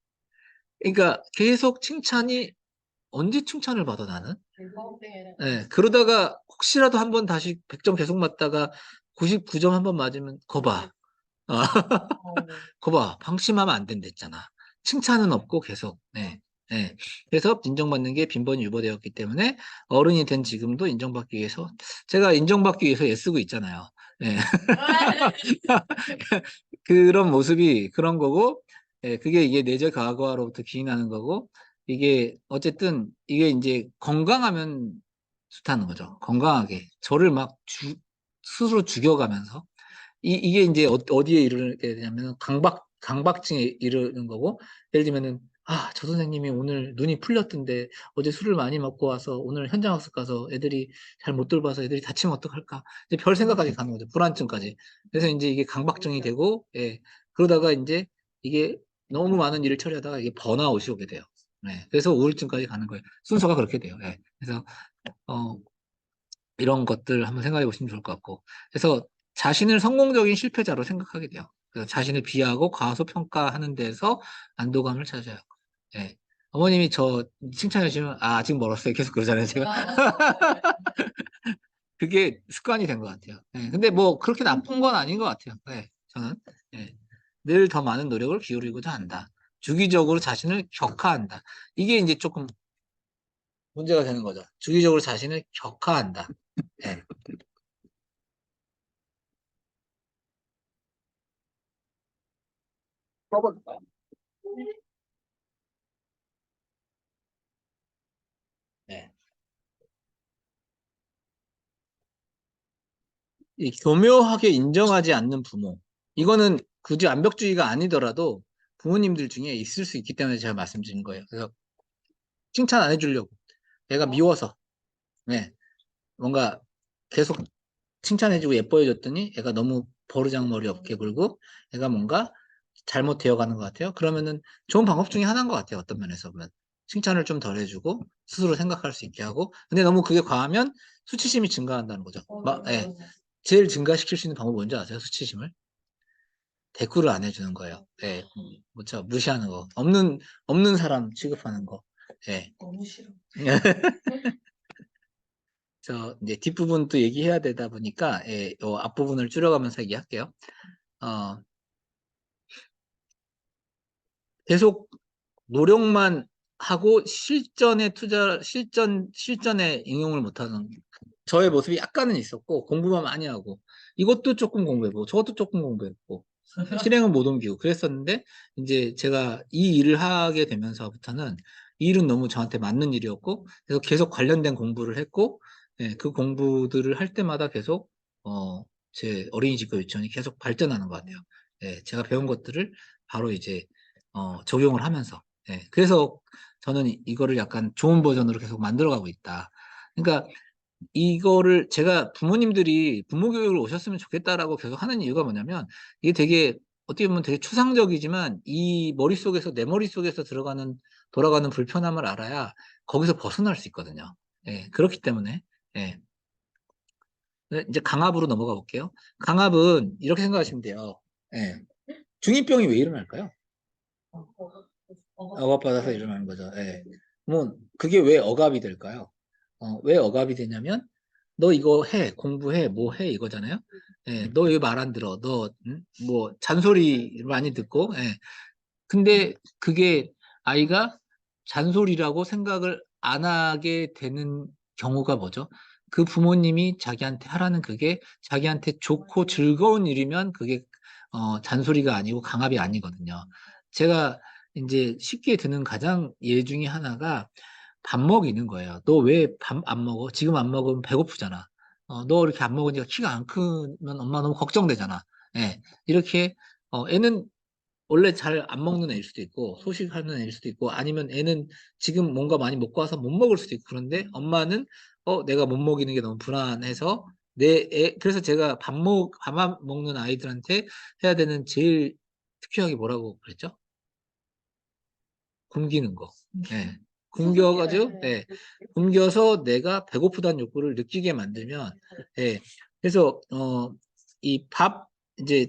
그러니까 계속 칭찬이, 언제 칭찬을 받아, 나는? 예, 그러다가 혹시라도 한 번 다시 100점 계속 맞다가 99점 한 번 맞으면, 거봐. 거봐. 방심하면 안 된댔잖아. 칭찬은 없고 계속. 네. 네. 그래서 인정받는 게 빈번히 유보되었기 때문에 어른이 된 지금도 인정받기 위해서, 제가 인정받기 위해서 애쓰고 있잖아요. 네. 그런 모습이 그런 거고, 그게 이게 내재 과거로부터 기인하는 거고, 이게 어쨌든 이게 이제 건강하면 좋다는 거죠. 건강하게 저를 막 스스로 죽여가면서, 이게 이제 어디에 이르게 되냐면 강박증에 이르는 거고, 예를 들면은, 저 선생님이 오늘 눈이 풀렸던데 어제 술을 많이 먹고 와서 오늘 현장 학습 가서 애들이 잘 못 돌봐서 애들이 다치면 어떡할까? 이제 별 생각까지 가는 거죠. 불안증까지. 그래서 이제 이게 강박증이 되고, 그러다가 이제 이게 너무 많은 일을 처리하다가 이게 번아웃이 오게 돼요. 그래서 우울증까지 가는 거예요. 순서가 그렇게 돼요. 그래서 어, 이런 것들 한번 생각해 보시면 좋을 것 같고. 그래서 자신을 성공적인 실패자로 생각하게 돼요. 그래서 자신을 비하고 과소평가하는 데서 안도감을 찾아요. 예. 어머님이 저 칭찬해 주시면, 아직 멀었어요. 계속 그러잖아요, 제가. 그게 습관이 된 것 같아요. 근데 뭐 그렇게 나쁜 건 아닌 것 같아요. 저는. 예. 늘 더 많은 노력을 기울이고자 한다. 주기적으로 자신을 격하한다. 이게 이제 조금 문제가 되는 거죠. 주기적으로 자신을 격하한다. 예. 써볼까요? 네. 이 교묘하게 인정하지 않는 부모. 이거는 굳이 완벽주의가 아니더라도 부모님들 중에 있을 수 있기 때문에 제가 말씀드린 거예요. 그래서 칭찬 안 해주려고. 얘가 미워서. 네. 뭔가 계속 칭찬해주고 예뻐해줬더니 얘가 너무 버르장머리 없게 굴고 얘가 뭔가 잘못되어 가는 것 같아요. 그러면은 좋은 방법 중에 하나인 것 같아요. 어떤 면에서 보면. 칭찬을 좀 덜 해주고 스스로 생각할 수 있게 하고. 근데 너무 그게 과하면 수치심이 증가한다는 거죠. 제일 증가시킬 수 있는 방법 뭔지 아세요? 수치심을? 대꾸를 안 해주는 거예요. 뭐죠? 무시하는 거. 없는 사람 취급하는 거. 예. 너무 싫어. 이제 뒷부분 또 얘기해야 되다 보니까, 요 앞부분을 줄여가면서 얘기할게요. 어, 계속 노력만 하고 실전에 응용을 못하는 저의 모습이 약간은 있었고, 공부만 많이 하고, 이것도 조금 공부해보고, 저것도 조금 공부했고, 실행은 못 옮기고 그랬었는데, 이제 제가 이 일을 하게 되면서부터는 이 일은 너무 저한테 맞는 일이었고, 그래서 계속 관련된 공부를 했고, 그 공부들을 할 때마다 계속, 제 어린이집과 유치원이 계속 발전하는 것 같아요. 제가 배운 것들을 바로 이제, 적용을 하면서. 그래서 저는 이거를 약간 좋은 버전으로 계속 만들어가고 있다. 그러니까 이거를 제가 부모님들이 부모 교육을 오셨으면 좋겠다라고 계속 하는 이유가 뭐냐면, 이게 되게 어떻게 보면 되게 추상적이지만 이 머릿속에서 내 머릿속에서 돌아가는 불편함을 알아야 거기서 벗어날 수 있거든요. 그렇기 때문에. 예. 네, 이제 강압으로 넘어가 볼게요. 강압은 이렇게 생각하시면 돼요. 예. 중이병이 왜 일어날까요? 억압받아서 일어나는 거죠. 뭐 그게 왜 억압이 될까요? 왜 억압이 되냐면, 너 이거 해, 공부해, 뭐 해, 이거잖아요. 너 왜 말 안 들어? 너, 뭐, 잔소리 많이 듣고, 근데 그게 아이가 잔소리라고 생각을 안 하게 되는 경우가 뭐죠? 그 부모님이 자기한테 하라는 그게 자기한테 좋고 즐거운 일이면 그게 잔소리가 아니고 강압이 아니거든요. 제가 이제 쉽게 드는 가장 예 중에 하나가 밥 먹이는 거예요. 너 왜 밥 안 먹어? 지금 안 먹으면 배고프잖아. 너 이렇게 안 먹으니까 키가 안 크면 엄마 너무 걱정되잖아. 이렇게 애는 원래 잘 안 먹는 애일 수도 있고, 소식하는 애일 수도 있고, 아니면 애는 지금 뭔가 많이 먹고 와서 못 먹을 수도 있고, 그런데 엄마는, 내가 못 먹이는 게 너무 불안해서, 그래서 제가 밥 먹는 아이들한테 해야 되는 제일 특효약이 뭐라고 그랬죠? 굶기는 거. 예. 굶겨가지고, 네. 예. 굶겨서 내가 배고프다는 욕구를 느끼게 만들면, 예. 그래서, 이제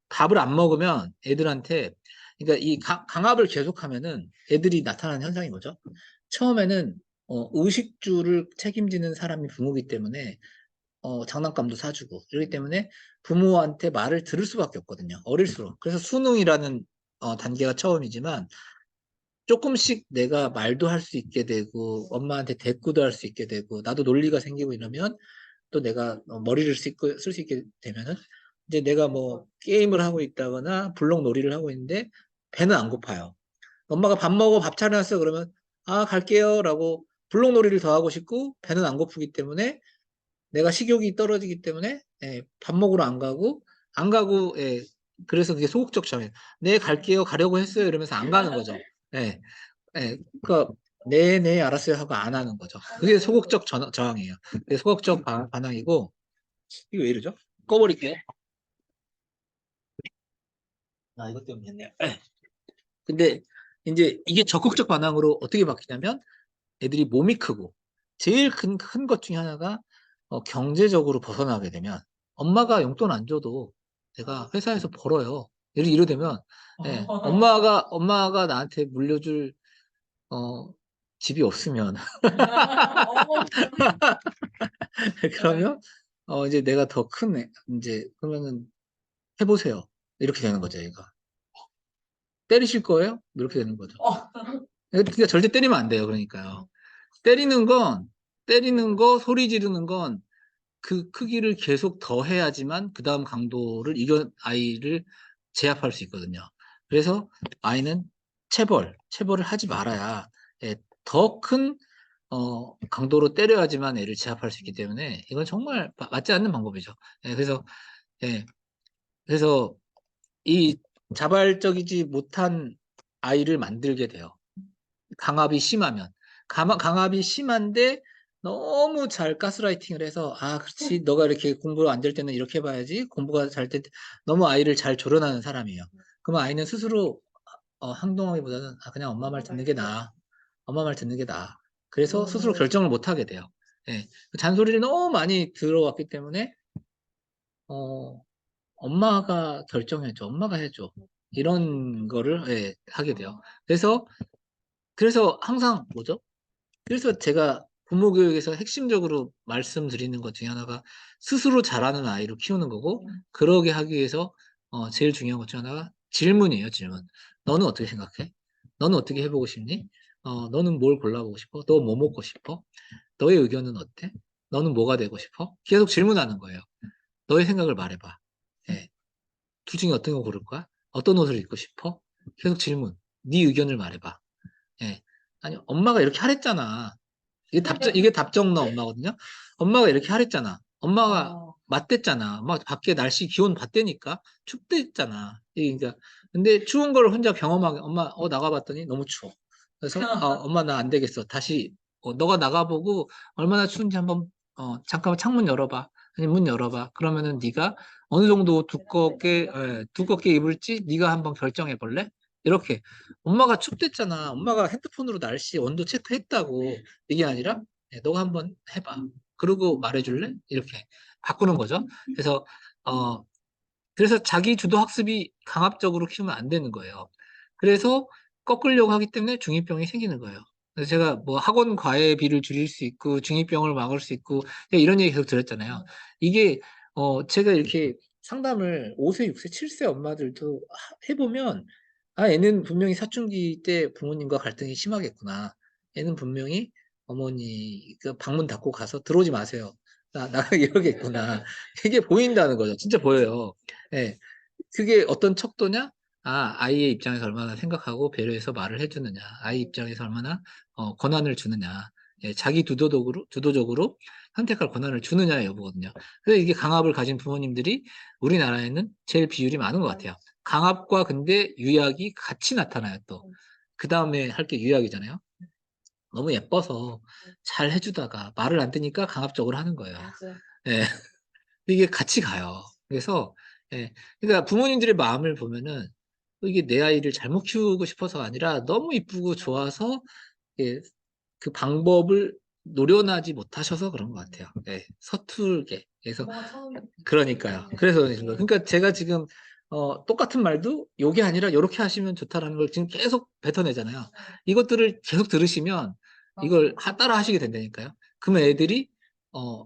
밥을 안 먹으면 애들한테, 그러니까 이 강압을 계속하면은 애들이 나타나는 현상이 뭐죠? 처음에는 의식주를 책임지는 사람이 부모기 때문에 장난감도 사주고 이러기 때문에 부모한테 말을 들을 수밖에 없거든요. 어릴수록. 그래서 수능이라는 단계가 처음이지만 조금씩 내가 말도 할 수 있게 되고 엄마한테 대꾸도 할 수 있게 되고 나도 논리가 생기고 이러면 또 내가 머리를 쓸 수 있게 되면은 이제 내가 뭐 게임을 하고 있다거나 블록놀이를 하고 있는데 배는 안 고파요. 엄마가 밥 먹어 밥 차려놨어 그러면 아 갈게요라고 블록놀이를 더 하고 싶고 배는 안 고프기 때문에 내가 식욕이 떨어지기 때문에 밥 먹으러 안 가고 그래서 그게 소극적 저항이에요. 네 갈게요 가려고 했어요 이러면서 안 가는 거죠. 예, 그러니까 네 알았어요 하고 안 하는 거죠. 그게 소극적 저항이에요. 그게 소극적 반항이고 이거 왜 이러죠? 꺼버릴게요. 아 이것 때문이었네요. 근데 이제 이게 적극적 반항으로 어떻게 바뀌냐면 애들이 몸이 크고 제일 큰 것 중에 하나가 경제적으로 벗어나게 되면 엄마가 용돈 안 줘도 내가 회사에서 벌어요. 이러되면 엄마가 나한테 물려줄 어, 집이 없으면 어머, 그러면 이제 내가 더 큰 이제 그러면은 해보세요. 이렇게 되는 거죠, 얘가. 때리실 거예요? 이렇게 되는 거죠. 어, 그러니까 절대 때리면 안 돼요. 그러니까요. 때리는 건 때리는 거, 소리 지르는 건 그 크기를 계속 더해야지만 그 다음 강도를 아이를 제압할 수 있거든요. 그래서 아이는 체벌을 하지 말아야 더 큰 강도로 때려야지만 애를 제압할 수 있기 때문에 이건 정말 맞지 않는 방법이죠. 그래서 예, 그래서 이 자발적이지 못한 아이를 만들게 돼요. 강압이 심하면. 강압이 심한데 너무 잘 가스라이팅을 해서, 아, 그렇지. 너가 이렇게 공부가 안 될 때는 이렇게 해봐야지. 공부가 잘 때, 너무 아이를 잘 조련하는 사람이에요. 그러면 아이는 스스로 행동하기보다는, 아, 그냥 엄마 말 듣는 게 나아. 엄마 말 듣는 게 나아. 그래서 스스로 결정을 못 하게 돼요. 예. 잔소리를 너무 많이 들어왔기 때문에, 어, 엄마가 결정해줘. 엄마가 해줘. 이런 거를, 하게 돼요. 그래서 항상 뭐죠? 그래서 제가 부모 교육에서 핵심적으로 말씀드리는 것 중에 하나가 스스로 잘하는 아이를 키우는 거고, 그러게 하기 위해서 제일 중요한 것 중에 하나가 질문이에요, 질문. 너는 어떻게 생각해? 너는 어떻게 해보고 싶니? 너는 뭘 골라보고 싶어? 너 뭐 먹고 싶어? 너의 의견은 어때? 너는 뭐가 되고 싶어? 계속 질문하는 거예요. 너의 생각을 말해봐. 예. 둘 중에 어떤 거 고를 거야? 어떤 옷을 입고 싶어? 계속 질문. 네 의견을 말해봐. 예. 아니, 엄마가 이렇게 하랬잖아. 이게 답정너 엄마거든요. 엄마가 이렇게 하랬잖아. 엄마가 어, 맞댔잖아. 엄마 밖에 날씨 기온 봤대니까 춥댔잖아. 그러니까 근데 추운 걸 혼자 경험하게 엄마 나가봤더니 너무 추워. 그래서 엄마 나 안 되겠어. 다시 너가 나가보고 얼마나 추운지 한번 잠깐만 창문 열어봐. 아니 문 열어봐. 그러면은 네가 어느 정도 두껍게 입을지 네가 한번 결정해 볼래? 이렇게 엄마가 춥댔잖아. 엄마가 핸드폰으로 날씨 온도 체크했다고. 이게 아니라 너가 한번 해봐. 그러고 말해줄래? 이렇게 바꾸는 거죠. 어, 그래서 자기 주도 학습이 강압적으로 키우면 안 되는 거예요. 그래서 꺾으려고 하기 때문에 중이병이 생기는 거예요. 그래서 제가 뭐 학원 과외비를 줄일 수 있고 중이병을 막을 수 있고 이런 얘기 계속 들었잖아요. 이게 제가 이렇게 상담을 5세, 6세, 7세 엄마들도 해보면 아 애는 분명히 사춘기 때 부모님과 갈등이 심하겠구나. 애는 분명히 어머니 그 방문 닫고 가서 들어오지 마세요. 나 이러겠구나. 이게 보인다는 거죠. 진짜 보여요. 예. 그게 어떤 척도냐? 아, 아이의 입장에서 얼마나 생각하고 배려해서 말을 해주느냐. 아이 입장에서 얼마나 권한을 주느냐. 자기 주도적으로 선택할 권한을 주느냐의 여부거든요. 그래서 이게 강압을 가진 부모님들이 우리나라에는 제일 비율이 많은 것 같아요. 강압과 근데 유약이 같이 나타나요 또. 그다음에 할 게 유약이잖아요. 너무 예뻐서 잘 해 주다가 말을 안 듣니까 강압적으로 하는 거예요. 맞아요. 예. 이게 같이 가요. 그래서 예, 그러니까 부모님들의 마음을 보면은 이게 내 아이를 잘못 키우고 싶어서가 아니라 너무 이쁘고 좋아서 예, 그 방법을 노련하지 못하셔서 그런 것 같아요. 예. 서툴게. 그래서 뭐가 처음에 그러니까요. 그래서 그러신 거예요. 그러니까 제가 지금 똑같은 말도 요게 아니라 요렇게 하시면 좋다라는 걸 지금 계속 뱉어내잖아요. 이것들을 계속 들으시면 이걸 따라 하시게 된다니까요. 그러면 애들이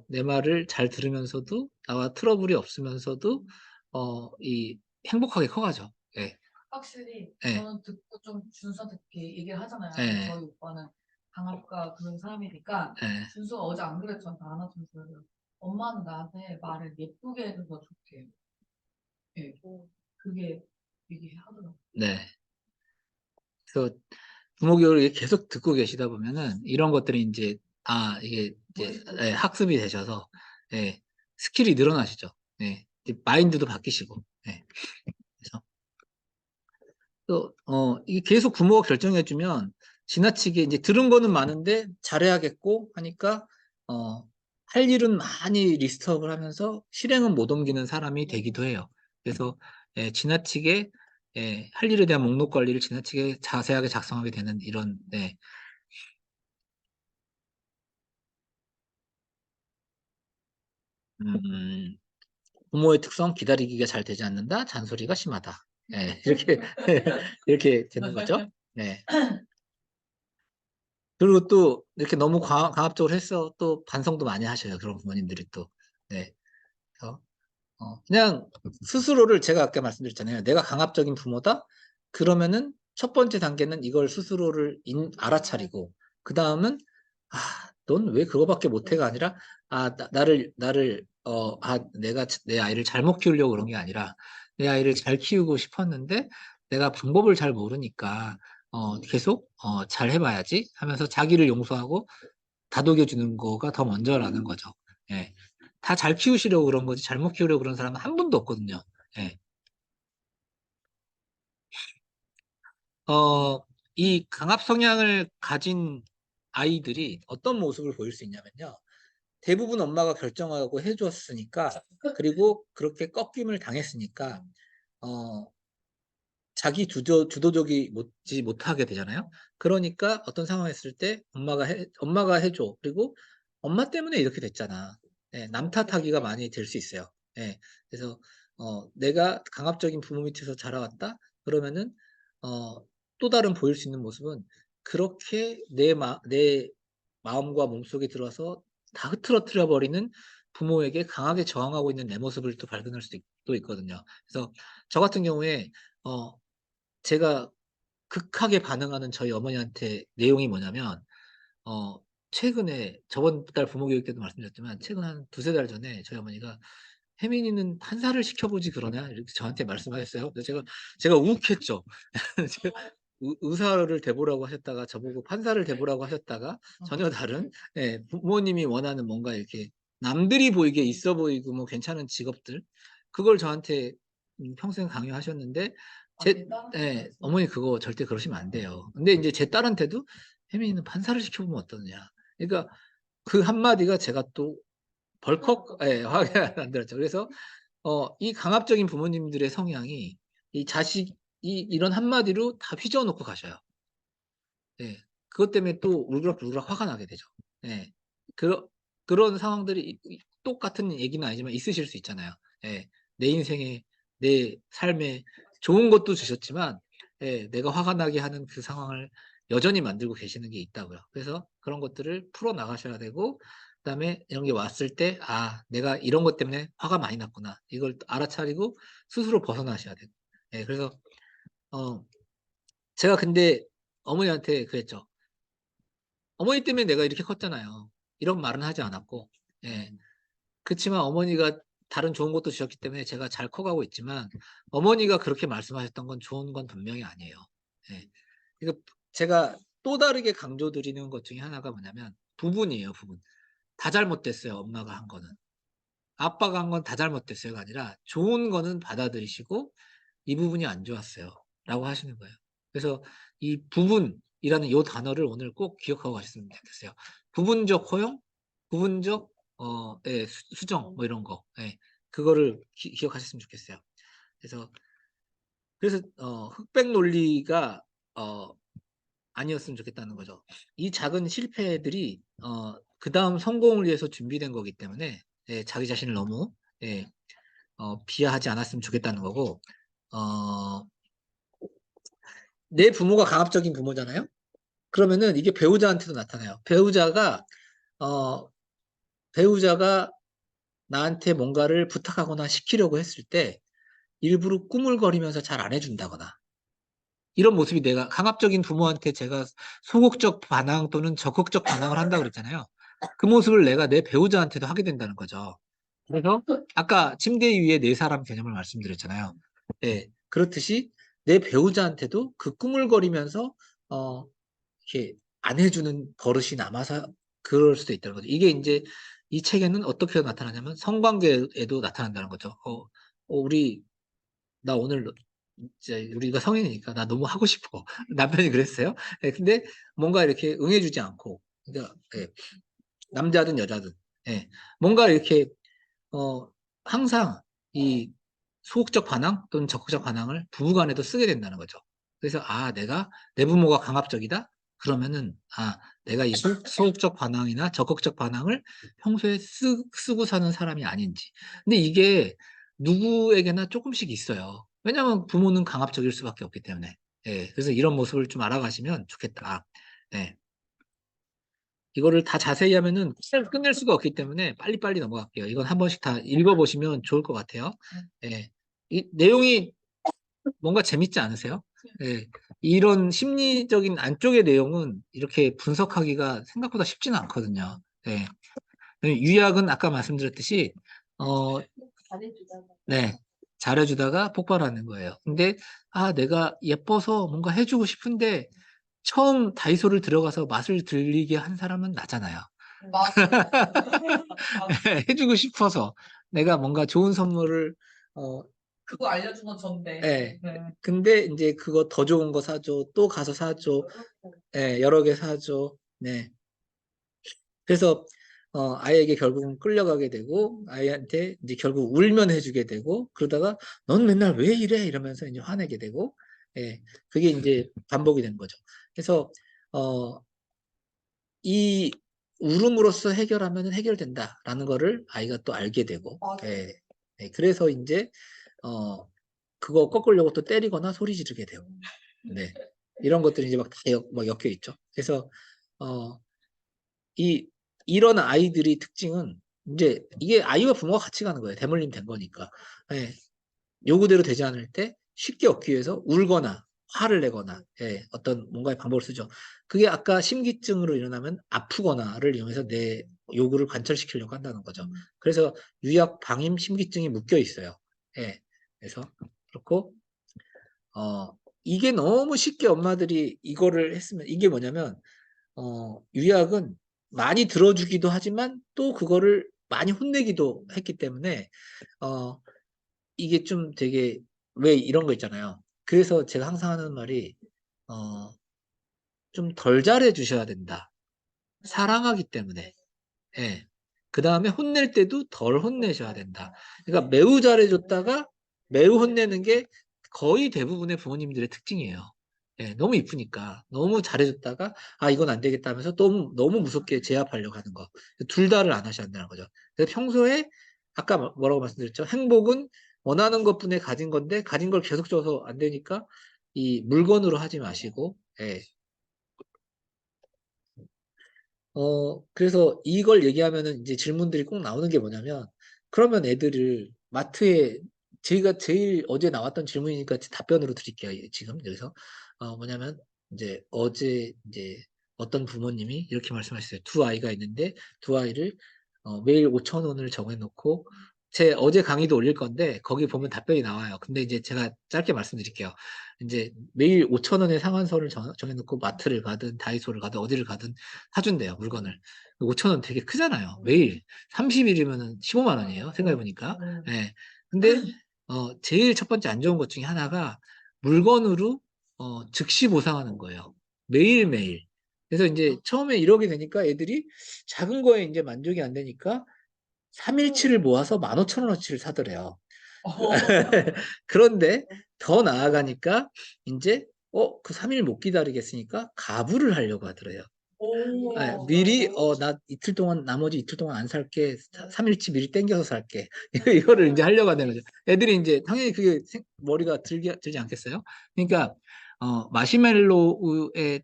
내 말을 잘 들으면서도 나와 트러블이 없으면서도 이 행복하게 커가죠. 예. 확실히 예. 저는 듣고 좀 준수한테 그렇게 얘기를 하잖아요. 예. 저희 오빠는 강압과 그런 사람이니까 예. 준수가 어제 안 그래도 저한테 안 하면서 엄마는 나한테 말을 예쁘게 해줘서 좋게. 예. 그게 얘기하더라고요. 네. 그래서 부모 교육을 이렇게 계속 듣고 계시다 보면은 이런 것들이 인제 이게 이제 예, 학습이 되셔서 예, 스킬이 늘어나시죠. 예. 이제 마인드도 바뀌시고. 예. 그래서 또 이게 계속 부모가 결정해 주면 지나치게 인제 들은 거는 많은데 잘해야겠고 하니까 어 할 일은 많이 리스트업을 하면서 실행은 못 옮기는 사람이 되기도 해요. 그래서 예, 지나치게 예, 할 일에 대한 목록 관리를 지나치게 자세하게 작성하게 되는 이런 네. 음. 부모의 특성 기다리기가 잘 되지 않는다. 잔소리가 심하다. 예. 이렇게 이렇게 되는 거죠. 네. 그리고 또 이렇게 너무 강압적으로 해서 또 반성도 많이 하셔요, 그런 부모님들이 또. 네. 그래서 그냥 스스로를 제가 아까 말씀드렸잖아요. '내가 강압적인 부모다.' 그러면은 첫 번째 단계는 이걸 스스로를 알아차리고 그다음은 '아 넌 왜 그거밖에 못 해.'가 아니라 '아 나를 내가 내 아이를 잘못 키우려고 그런 게 아니라 내 아이를 잘 키우고 싶었는데 내가 방법을 잘 모르니까 계속 잘 해 봐야지.' 하면서 자기를 용서하고 다독여 주는 거가 더 먼저라는 거죠. 예. 다 잘 키우시려고 그런 거지 잘못 키우려고 그런 사람은 한 분도 없거든요. 예. 어 이 강압 성향을 가진 아이들이 어떤 모습을 보일 수 있냐면요. 대부분 엄마가 결정하고 해 줬으니까 그리고 그렇게 꺾임을 당했으니까 어 자기 주도적이 지 못하게 되잖아요. 그러니까 어떤 상황이 있을 때 "엄마가 해 줘." 그리고 "엄마 때문에 이렇게 됐잖아." 예, 남 탓하기가 많이 될 수 있어요. 예. 그래서 내가 강압적인 부모 밑에서 자라왔다 그러면은 어 또 다른 보일 수 있는 모습은 그렇게 내 마음과 몸속에 들어와서 다 흐트러뜨려 버리는 부모에게 강하게 저항하고 있는 내 모습을 또 발견할 수도 또 있거든요. 그래서 저 같은 경우에 어 제가 극하게 반응하는 저희 어머니한테 내용이 뭐냐면 어 최근에 저번 달 부모 교육 때도 말씀드렸지만 최근 한 두세 달 전에 저희 어머니가 "혜민이는 판사를 시켜보지 그러냐?" 이렇게 저한테 말씀하셨어요. 그래서 제가 욱했죠. 제가 의사를 대보라고 하셨다가 저보고 판사를 대보라고 하셨다가 전혀 다른 예, 부모님이 원하는 뭔가 이렇게 남들이 보이기에 있어 보이고 뭐 괜찮은 직업들 그걸 저한테 평생 강요하셨는데 제 예, "어머니 그거 절대 그러시면 안 돼요." 근데 인제 제 딸한테도 "혜민이는 판사를 시켜보면 어떠느냐." 그러니까 그 한마디가 제가 또 벌컥 예, 화가 만들었죠. 그래서 이 강압적인 부모님들의 성향이 이 자식이 이런 한마디로 다 휘저어 놓고 가셔요. 예. 그것 때문에 또 울그락불그락 화가 나게 되죠. 예. 그런 상황들이 똑같은 얘기는 아니지만 있으실 수 있잖아요. 예. 내 인생에 내 삶에 좋은 것도 주셨지만 예, 내가 화가 나게 하는 그 상황을 여전히 만들고 계시는 게 있다고요. 그래서 그런 것들을 풀어 나가셔야 되고 그다음에 이런 게 왔을 때 '아 내가 이런 것 때문에 화가 많이 났구나.' 이걸 알아차리고 스스로 벗어나셔야 되고. 예, 그래서 어 제가 근데 어머니한테 그랬죠. "어머니 때문에 내가 이렇게 컸잖아요." 이런 말은 하지 않았고 예. 그치만 어머니가 다른 좋은 것도 주셨기 때문에 제가 잘 커가고 있지만 어머니가 그렇게 말씀하셨던 건 좋은 건 분명히 아니에요. 예. 그러니까 제가 또 다르게 강조드리는 것 중에 하나가 뭐냐면 부분이에요, 부분. 다 잘못됐어요, 엄마가 한 거는. 아빠가 한 건 다 잘못됐어요가 아니라 좋은 거는 받아들이시고 이 부분이 안 좋았어요. 라고 하시는 거예요. 그래서 이 부분이라는 요 단어를 오늘 꼭 기억하고 가셨으면 좋겠어요. 부분적 허용, 부분적 예, 수정 뭐 이런 거. 예. 그거를 기억하셨으면 좋겠어요. 그래서 흑백 논리가 아니었으면 좋겠다는 거죠. 이 작은 실패들이 그다음 성공을 위해서 준비된 거기 때문에 예, 자기 자신을 너무 예, 비하하지 않았으면 좋겠다는 거고 어, 내 부모가 강압적인 부모잖아요. 그러면은 이게 배우자한테도 나타나요. 어, 배우자가 나한테 뭔가를 부탁하거나 시키려고 했을 때 일부러 꾸물거리면서 잘 안 해준다거나 이런 모습이 내가 강압적인 부모한테 제가 소극적 반항 또는 적극적 반항을 한다고 그랬잖아요. 그 모습을 내가 내 배우자한테도 하게 된다는 거죠. 그래서 아까 침대 위에 네 사람 개념을 말씀드렸잖아요. 예, 그렇듯이 내 배우자한테도 그 꾸물거리면서 어, 이렇게 안 해주는 버릇이 남아서 그럴 수도 있다는 거죠. 이게 이제 이 책에는 어떻게 나타나냐면 성관계에도 나타난다는 거죠. 우리 나 오늘 이제 우리가 성인이니까 나 너무 하고 싶어. 남편이 그랬어요. 예, 근데 뭔가 이렇게 응해주지 않고, 그러니까 예, 남자든 여자든 예, 뭔가 이렇게 어, 항상 이 소극적 반항 또는 적극적 반항을 부부간에도 쓰게 된다는 거죠. 그래서 내가 내 부모가 강압적이다. 그러면은 내가 이 소극적 반항이나 적극적 반항을 평소에 쓰고 사는 사람이 아닌지. 근데 이게 누구에게나 조금씩 있어요. 왜냐하면 부모는 강압적일 수밖에 없기 때문에. 예, 그래서 이런 모습을 좀 알아가시면 좋겠다. 예. 이거를 다 자세히 하면은 끝낼 수가 없기 때문에 빨리빨리 넘어갈게요. 이건 한 번씩 다 읽어보시면 좋을 것 같아요. 예. 이 내용이 뭔가 재밌지 않으세요? 예. 이런 심리적인 안쪽의 내용은 이렇게 분석하기가 생각보다 쉽지는 않거든요. 예. 유약은 아까 말씀드렸듯이, 어, 네. 잘해주다가 폭발하는 거예요. 근데, 내가 예뻐서 뭔가 해주고 싶은데, 처음 다이소를 들어가서 맛을 들리게 한 사람은 나잖아요. 맞아. 해주고 싶어서 내가 뭔가 좋은 선물을 어, 그거 알려준 건 전데. 예. 네. 근데 이제 그거 더 좋은 거 사줘, 또 가서 사줘, 예, 여러 개 사줘. 네. 그래서 아이에게 결국은 끌려가게 되고 아이한테 이제 결국 울면 해주게 되고 그러다가 넌 맨날 왜 이래 이러면서 이제 화내게 되고 예, 그게 이제 반복이 되는 거죠. 그래서 어, 이 울음으로써 해결하면 해결된다라는 거를 아이가 또 알게 되고, 맞아요. 예, 예, 그래서 이제 어, 그거 꺾으려고 또 때리거나 소리 지르게 되고, 네, 이런 것들이 이제 막 엮여 있죠. 그래서 어, 이 이런 아이들이 특징은 이제 이게 아이와 부모가 같이 가는 거예요. 대물림 된 거니까. 예, 요구대로 되지 않을 때 쉽게 얻기 위해서 울거나 화를 내거나 어떤 뭔가의 방법을 쓰죠. 그게 아까 심기증으로 일어나면 아프거나를 이용해서 내 요구를 관철시키려고 한다는 거죠. 그래서 유약, 방임, 심기증이 묶여 있어요. 예. 그래서 그렇고 이게 너무 쉽게 엄마들이 이거를 했으면 이게 뭐냐면 유약은 많이 들어주기도 하지만 또 그거를 많이 혼내기도 했기 때문에 어, 이게 좀 되게 왜 이런 거 있잖아요. 그래서 제가 항상 하는 말이 어, 좀 덜 잘해 주셔야 된다. 사랑하기 때문에. 예. 그 다음에 혼낼 때도 덜 혼내셔야 된다. 그러니까 매우 잘해줬다가 매우 혼내는 게 거의 대부분의 부모님들의 특징이에요. 예, 너무 이쁘니까 너무 잘해줬다가 이건 안 되겠다 하면서 너무 무섭게 제압하려고 하는 거. 둘 다를 안 하셔야 한다는 거죠. 그래서 평소에 아까 뭐라고 말씀드렸죠? 행복은 원하는 것뿐에 가진 건데 가진 걸 계속 줘서 안 되니까 이 물건으로 하지 마시고 예, 그래서 이걸 얘기하면은 이제 질문들이 꼭 나오는 게 뭐냐면, 그러면 애들을 마트에, 저희가 제일 어제 나왔던 질문이니까 답변으로 드릴게요, 지금. 여기서. 뭐냐면, 이제 어제 이제 어떤 부모님이 이렇게 말씀하셨어요. 두 아이가 있는데, 두 아이를 매일 5천 원을 정해놓고, 제 어제 강의도 올릴 건데, 거기 보면 답변이 나와요. 근데 이제 제가 짧게 말씀드릴게요. 이제 매일 5천 원의 상한선을 정해놓고 마트를 가든 다이소를 가든 어디를 가든 사준대요, 물건을. 5천 원 되게 크잖아요. 매일 30일이면 15만 원이에요. 생각해보니까. 예. 근데 제일 첫 번째 안 좋은 것 중에 하나가 물건으로 즉시 보상하는 거예요. 매일매일. 그래서 이제 처음에 이러게 되니까 애들이 작은 거에 이제 만족이 안 되니까 3일치를 모아서 15,000원어치를 사더래요. 그런데 더 나아가니까 이제 그 3일 못 기다리겠으니까 가불을 하려고 하더래요. 네, 미리 나 이틀 동안 나머지 이틀 동안 안 살게 3일치 미리 땡겨서 살게 이거를 이제 하려고 하는 거죠. 애들이 이제 당연히 그게 머리가 들지 않겠어요? 그러니까 마시멜로우의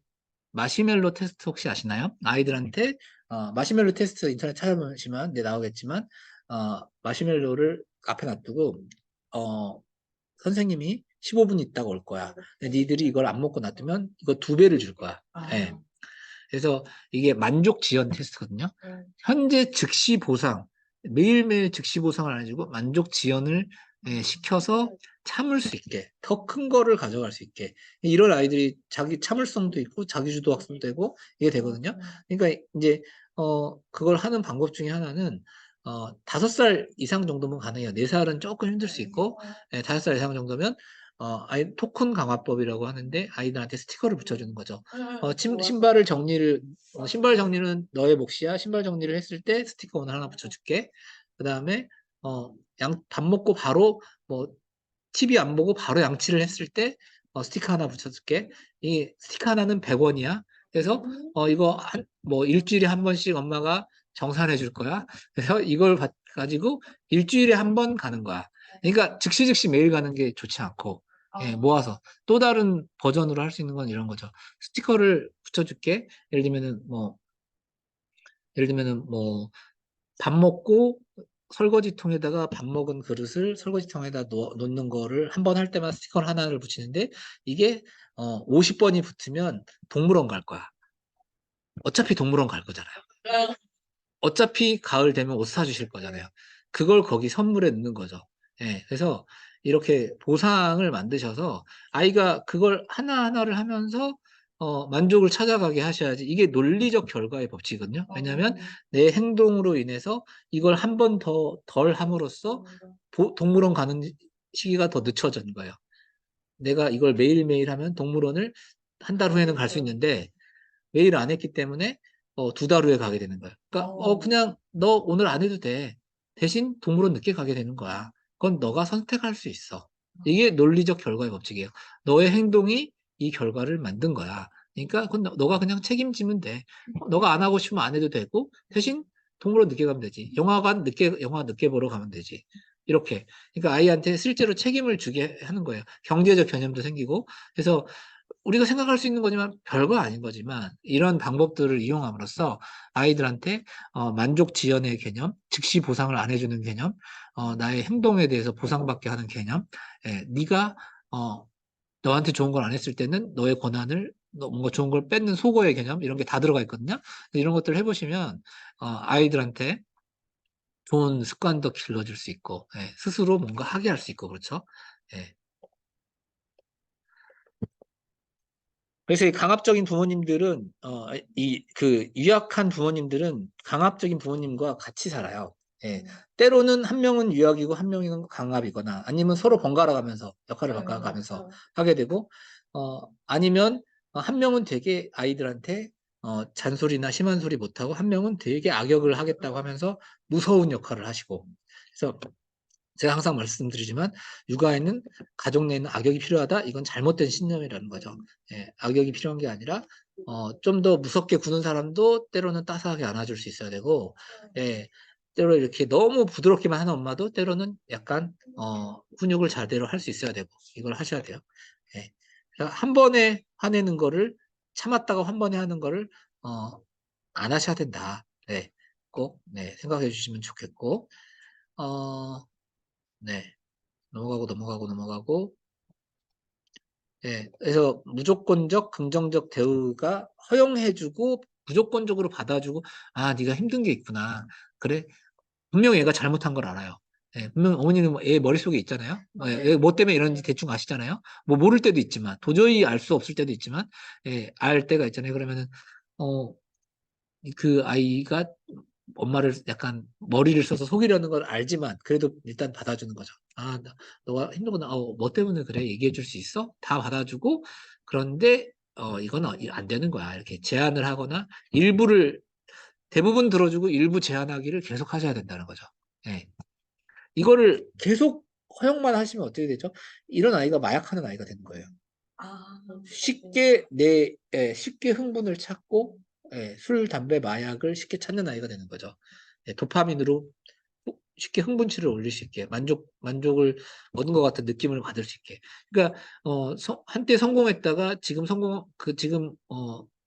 마시멜로 테스트 혹시 아시나요? 아이들한테 마시멜로 테스트 인터넷 찾아보시면 네, 나오겠지만 마시멜로를 앞에 놔두고 어, 선생님이 15분 있다가 올 거야. 근데 니들이 이걸 안 먹고 놔두면 이거 2배를 줄 거야. 예. 그래서 이게 만족 지연 테스트거든요. 현재 즉시 보상, 매일매일 즉시 보상을 안 해주고 만족 지연을 시켜서 참을 수 있게, 더 큰 거를 가져갈 수 있게. 이런 아이들이 자기 참을성도 있고, 자기주도 학습도 되고, 이게 되거든요. 그러니까 이제, 그걸 하는 방법 중에 하나는, 5살 이상 정도면 가능해요. 4살은 조금 힘들 수 있고, 5살 이상 정도면, 아이 토큰 강화법이라고 하는데, 아이들한테 스티커를 붙여주는 거죠. 신발을 정리를, 신발 정리는 너의 몫이야. 신발 정리를 했을 때 스티커 오늘 하나 붙여줄게. 그 다음에, 밥 먹고 바로, 뭐, TV 안 보고 바로 양치를 했을 때, 스티커 하나 붙여줄게. 이 스티커 하나는 100원이야. 그래서, 이거 뭐, 일주일에 한 번씩 엄마가 정산해 줄 거야. 그래서 이걸 가지고 일주일에 한 번 가는 거야. 그러니까 즉시 매일 가는 게 좋지 않고, 모아서. 또 다른 버전으로 할 수 있는 건 이런 거죠. 스티커를 붙여줄게. 예를 들면은 뭐, 밥 먹고 설거지통에다가 밥 먹은 그릇을 설거지통에다 놓는 거를 한 번 할 때만 스티커를 하나를 붙이는데 이게 50번이 붙으면 동물원 갈 거야. 어차피 동물원 갈 거잖아요. 어차피 가을 되면 옷 사주실 거잖아요. 그걸 거기 선물에 넣는 거죠. 예, 그래서 이렇게 보상을 만드셔서 아이가 그걸 하나하나를 하면서 만족을 찾아가게 하셔야지 이게 논리적 결과의 법칙이거든요. 왜냐하면 내 행동으로 인해서 이걸 한 번 더 덜 함으로써 동물원 가는 시기가 더 늦춰진 거예요. 내가 이걸 매일매일 하면 동물원을 한 달 후에는 갈 수 있는데 매일 안 했기 때문에 2달 후에 가게 되는 거예요. 그러니까 그냥 너 오늘 안 해도 돼. 대신 동물원 늦게 가게 되는 거야. 그건 너가 선택할 수 있어. 이게 논리적 결과의 법칙이에요. 너의 행동이 이 결과를 만든 거야. 그러니까 그건 너가 그냥 책임지면 돼. 너가 안 하고 싶으면 안 해도 되고 대신 동물원 늦게 가면 되지. 영화 늦게 보러 가면 되지. 이렇게. 그러니까 아이한테 실제로 책임을 주게 하는 거예요. 경제적 개념도 생기고. 그래서 우리가 생각할 수 있는 거지만 별거 아닌 거지만 이런 방법들을 이용함으로써 아이들한테 만족 지연의 개념, 즉시 보상을 안 해주는 개념, 나의 행동에 대해서 보상받게 하는 개념, 네가 너한테 좋은 걸 안 했을 때는 너의 권한을 뭔가 좋은 걸 뺏는 속어의 개념 이런 게 다 들어가 있거든요. 이런 것들을 해보시면 아이들한테 좋은 습관도 길러줄 수 있고 스스로 뭔가 하게 할 수 있고 그렇죠. 예. 그래서 이 강압적인 부모님들은 그 유약한 부모님들은 강압적인 부모님과 같이 살아요. 예. 때로는 한 명은 유약이고 한 명은 강압이거나 아니면 서로 번갈아 가면서 역할을 바꿔 가면서 하게 되고 아니면 한 명은 되게 아이들한테 잔소리나 심한 소리 못하고 한 명은 되게 악역을 하겠다고 하면서 무서운 역할을 하시고 그래서 제가 항상 말씀드리지만 육아에는 가족 내에는 악역이 필요하다. 이건 잘못된 신념이라는 거죠. 악역이 필요한 게 아니라 좀 더 무섭게 구는 사람도 때로는 따스하게 안아줄 수 있어야 되고, 때로 이렇게 너무 부드럽게만 하는 엄마도 때로는 약간 훈육을 잘대로 할 수 있어야 되고 이걸 하셔야 돼요. 그러니까 한 번에 화내는 거를 참았다가 한 번에 하는 거를 안 하셔야 된다. 꼭 생각해 주시면 좋겠고, 어, 네. 넘어가고. 그래서 무조건적 긍정적 대우가 허용해주고 무조건적으로 받아주고 네가 힘든 게 있구나. 그래 분명 얘가 잘못한 걸 알아요. 분명 어머니는 뭐애 머릿속에 있잖아요. 얘뭐 때문에 이런지 대충 아시잖아요. 뭐 모를 때도 있지만 도저히 알 수 없을 때도 있지만 알 때가 있잖아요. 그러면은 어, 그 아이가 엄마를 약간 머리를 써서 속이려는 걸 알지만 그래도 일단 받아주는 거죠. 아, 너가 힘들구나. 뭐 때문에 그래? 얘기해 줄 수 있어? 다 받아주고 그런데 이건 안 되는 거야. 이렇게 제안을 하거나 일부를 대부분 들어주고 일부 제한하기를 계속 하셔야 된다는 거죠. 예. 이거를 계속 허용만 하시면 어떻게 되죠? 이런 아이가 마약하는 아이가 되는 거예요. 아, 쉽게 흥분을 찾고, 술, 담배, 마약을 쉽게 찾는 아이가 되는 거죠. 도파민으로 쉽게 흥분치를 올릴 수 있게, 만족을 얻은 것 같은 느낌을 받을 수 있게. 그러니까, 한때 성공했다가 지금,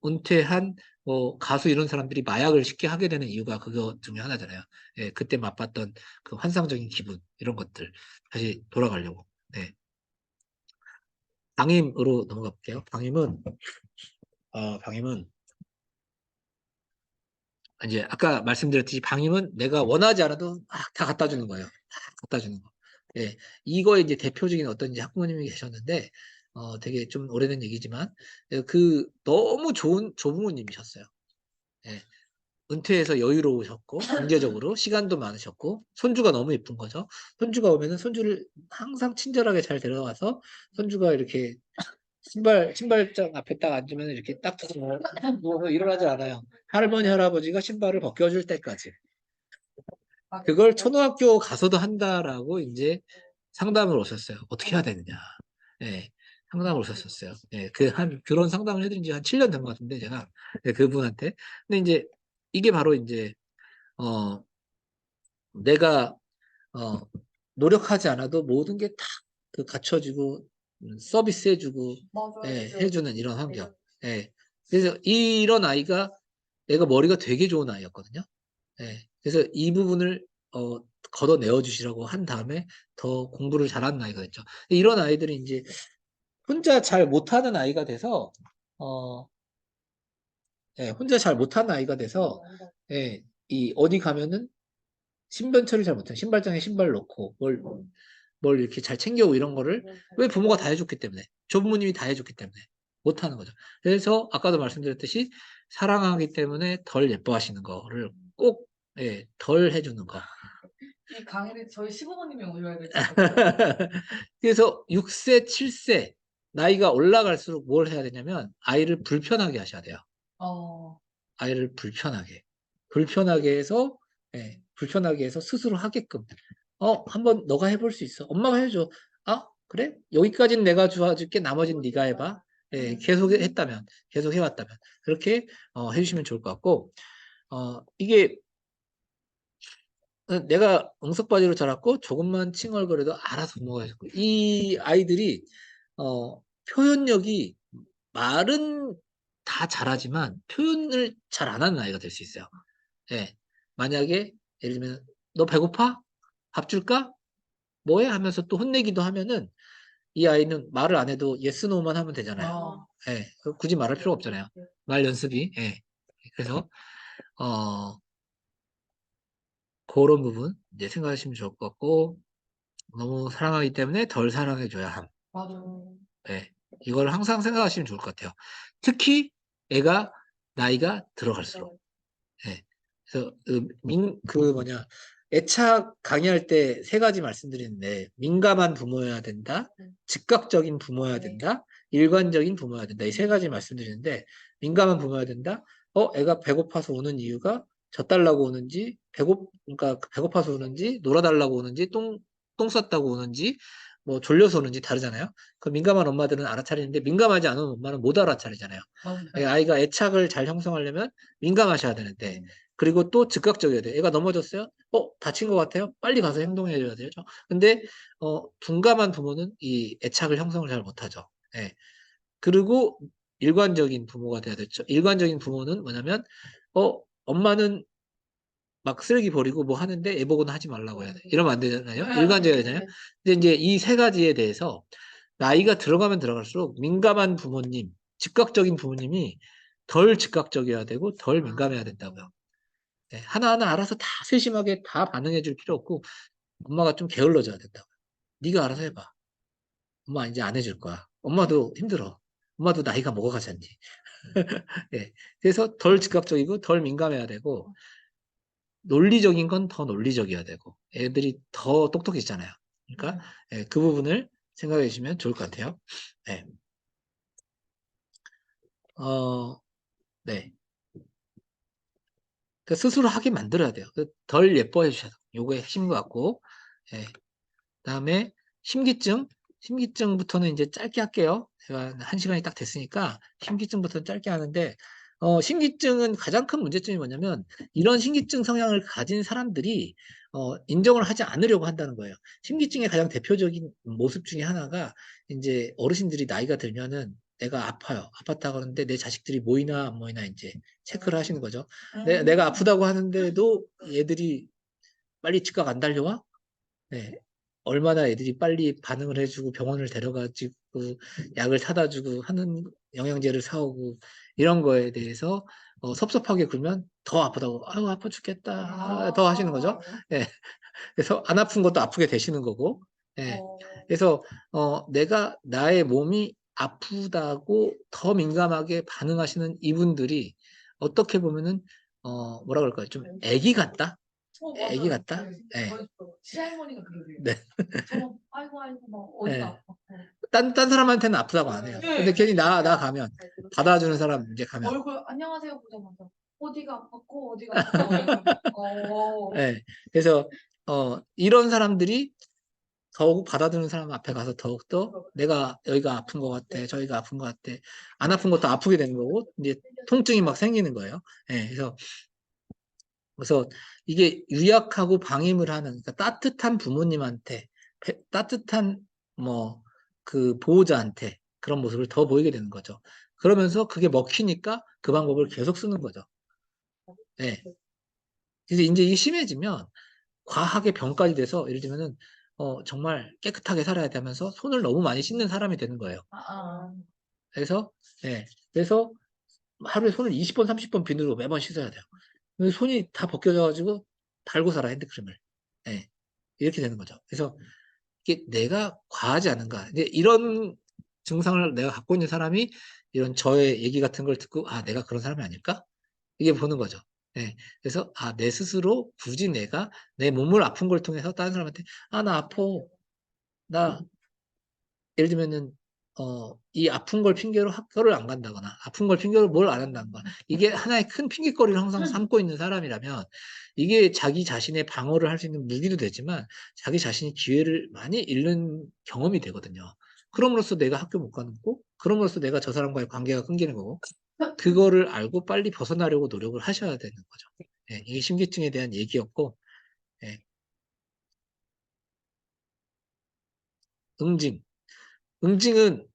은퇴한, 가수 이런 사람들이 마약을 쉽게 하게 되는 이유가 그거 중에 하나잖아요. 그때 맛봤던 그 환상적인 기분, 이런 것들. 다시 돌아가려고. 네. 방임으로 넘어가 볼게요. 방임은, 이제 아까 말씀드렸듯이 방임은 내가 원하지 않아도 막 다 갖다 주는 거예요. 다 갖다 주는 거. 예, 이거에 이제 대표적인 어떤 이제 학부모님이 계셨는데, 되게 좀 오래된 얘기지만, 너무 좋은 조부모님이셨어요. 예, 은퇴해서 여유로우셨고, 경제적으로 시간도 많으셨고, 손주가 너무 예쁜 거죠. 손주가 오면은 손주를 항상 친절하게 잘 데려와서, 손주가 이렇게 신발장 앞에 딱 앉으면 이렇게 딱 누워서 일어나지 않아요. 할머니, 할아버지가 신발을 벗겨줄 때까지. 아, 그걸 초등학교 가서도 한다라고 이제 상담을 오셨어요. 어떻게 해야 되느냐. 예, 상담을 오셨었어요. 예, 그런 상담을 해드린 지 한 7년 된 것 같은데, 제가. 그분한테. 근데 이제, 이게 바로 이제, 어, 내가, 어, 노력하지 않아도 모든 게 다 갖춰지고, 서비스 해주고, 맞아요. 해주는 이런 환경. 그래서 이런 아이가 얘가 머리가 되게 좋은 아이였거든요. 그래서 이 부분을 어, 걷어내어 주시라고 한 다음에 더 공부를 잘하는 아이가 됐죠. 이런 아이들이 이제 혼자 잘 못하는 아이가 돼서 어, 혼자 잘 못하는 아이가 돼서 이 어디 가면은 신변 처리 잘 못해. 신발장에 신발 넣고 뭘 이렇게 잘 챙겨오고 이런 거를 왜 부모가 다 해줬기 때문에 조부모님이 다 해줬기 때문에 못하는 거죠. 그래서 아까도 말씀드렸듯이 사랑하기 때문에 덜 예뻐하시는 거를 꼭 덜 해주는 거. 이 강의를 저희 시부모님이 오셔야 될 것 같아요. 그래서 6세, 7세 나이가 올라갈수록 뭘 해야 되냐면 아이를 불편하게 하셔야 돼요. 어, 아이를 불편하게 해서 불편하게 해서 스스로 하게끔 한번 너가 해볼 수 있어. 엄마가 해줘. 아, 그래? 여기까지는 내가 도와줄게. 나머지는 네가 해봐. 계속 해왔다면 그렇게 해주시면 좋을 것 같고 이게 내가 응석바지로 자랐고 조금만 칭얼거려도 알아서 넘어가고 이 아이들이 표현력이 말은 다 잘하지만 표현을 잘 안 하는 아이가 될 수 있어요. 예. 만약에 예를 들면 너 배고파? 밥 줄까? 뭐해? 하면서 또 혼내기도 하면은 이 아이는 말을 안 해도 예스 노만 하면 되잖아요. 굳이 말할 필요가 없잖아요. 말 연습이. 그래서 어 그런 부분 이제 생각하시면 좋을 것 같고 너무 사랑하기 때문에 덜 사랑해줘야 함. 맞아요. 예. 이걸 항상 생각하시면 좋을 것 같아요. 특히 애가 나이가 들어갈수록. 예. 그래서 애착 강의할 때 세 가지 말씀드리는데 민감한 부모여야 된다, 즉각적인 부모여야 된다, 일관적인 부모여야 된다. 이 세 가지 말씀드리는데 민감한 부모여야 된다. 애가 배고파서 오는 이유가 젖 달라고 오는지, 그러니까 배고파서 오는지, 놀아달라고 오는지, 똥 쌌다고 오는지, 뭐 졸려서 오는지 다르잖아요. 그 민감한 엄마들은 알아차리는데 민감하지 않은 엄마는 못 알아차리잖아요. 맞아요. 아이가 애착을 잘 형성하려면 민감하셔야 되는데 그리고 또 즉각적이어야 돼요. 애가 넘어졌어요? 다친 것 같아요? 빨리 가서 행동해줘야 되죠. 근데 둔감한 부모는 이 애착을 형성을 잘 못하죠. 예. 그리고 일관적인 부모가 돼야 되죠. 일관적인 부모는 뭐냐면 엄마는 막 쓰레기 버리고 뭐 하는데 애 보고는 하지 말라고 해야 돼. 이러면 안 되잖아요. 일관적이어야 되잖아요. 근데 이제 이 세 가지에 대해서 나이가 들어가면 들어갈수록 민감한 부모님, 즉각적인 부모님이 덜 즉각적이어야 되고 덜 민감해야 된다고요. 하나하나 알아서 다 세심하게 다 반응해 줄 필요 없고 엄마가 좀 게을러져야 된다고. 네가 알아서 해봐. 엄마 이제 안 해줄 거야. 엄마도 힘들어. 엄마도 나이가 먹어가잖니. 예. 그래서 덜 즉각적이고 덜 민감해야 되고 논리적인 건 더 논리적이어야 되고 애들이 더 똑똑해지잖아요. 그러니까 예, 그 부분을 생각해 주시면 좋을 것 같아요. 네. 네. 그 스스로 하게 만들어야 돼요. 덜 예뻐해 주셔서 요게 핵심인 것 같고, 예. 그다음에 심기증, 심기증부터는 이제 짧게 할게요. 제가 1시간이 딱 됐으니까 심기증부터는 짧게 하는데, 심기증은 가장 큰 문제점이 뭐냐면 이런 심기증 성향을 가진 사람들이 인정을 하지 않으려고 한다는 거예요. 심기증의 가장 대표적인 모습 중에 하나가 이제 어르신들이 나이가 들면은 내가 아파요. 아팠다 그러는데 내 자식들이 모이나 안 모이나 이제 체크를 하시는 거죠. 내가 아프다고 하는데도 얘들이 빨리 즉각 안 달려와? 네. 얼마나 애들이 빨리 반응을 해주고 병원을 데려가지고 약을 사다 주고 하는 영양제를 사오고 이런 거에 대해서 섭섭하게 굴면 더 아프다고 아유 아파 죽겠다 더 하시는 거죠. 예. 그래서 안 아픈 것도 아프게 되시는 거고. 예. 그래서 내가 나의 몸이 아프다고 더 민감하게 반응하시는 이분들이 어떻게 보면은 뭐라 그럴까요? 좀 애기 같다? 애기 맞아요. 같다? 예. 시할머니가 그러세요. 네. 저 아이고 아이고 막 어디가 아팠고 딴 사람한테는 아프다고 안 해요. 근데 괜히 나 가면, 받아주는 사람 이제 가면. 얼굴 안녕하세요 보자마자 어디가 아팠고 어디가 아팠고 네. 그래서, 이런 사람들이 더욱 받아주는 사람 앞에 가서 더욱더 내가 여기가 아픈 것 같아, 저기가 아픈 것 같아. 안 아픈 것도 아프게 되는 거고, 이제 통증이 막 생기는 거예요. 네. 그래서 이게 유약하고 방임을 하는, 그러니까 따뜻한 부모님한테, 따뜻한 뭐, 그 보호자한테 그런 모습을 더 보이게 되는 거죠. 그러면서 그게 먹히니까 그 방법을 계속 쓰는 거죠. 네. 그래서 이제 이게 심해지면 과하게 병까지 돼서 예를 들면은 정말 깨끗하게 살아야 되면서 손을 너무 많이 씻는 사람이 되는 거예요. 그래서 예. 그래서 하루에 손을 20번, 30번 비누로 매번 씻어야 돼요. 그래서 손이 다 벗겨져 가지고 달고 살아 핸드크림을. 예. 이렇게 되는 거죠. 그래서 이게 내가 과하지 않은가. 이제 이런 증상을 내가 갖고 있는 사람이 이런 저의 얘기 같은 걸 듣고 아, 내가 그런 사람이 아닐까? 이게 보는 거죠. 예. 그래서 아, 내 스스로 굳이 내가 내 몸을 아픈 걸 통해서 다른 사람한테 아, 나 아파. 나 예를 들면은 이 아픈 걸 핑계로 학교를 안 간다거나 아픈 걸 핑계로 뭘 안 한다거나 이게 하나의 큰 핑계거리를 항상 삼고 있는 사람이라면 이게 자기 자신의 방어를 할 수 있는 무기도 되지만 자기 자신이 기회를 많이 잃는 경험이 되거든요. 그럼으로써 내가 학교 못 가는 거고 그럼으로써 내가 저 사람과의 관계가 끊기는 거고 그거를 알고 빨리 벗어나려고 노력을 하셔야 되는 거죠. 예, 이게 심기증에 대한 얘기였고 예, 응징. 응징은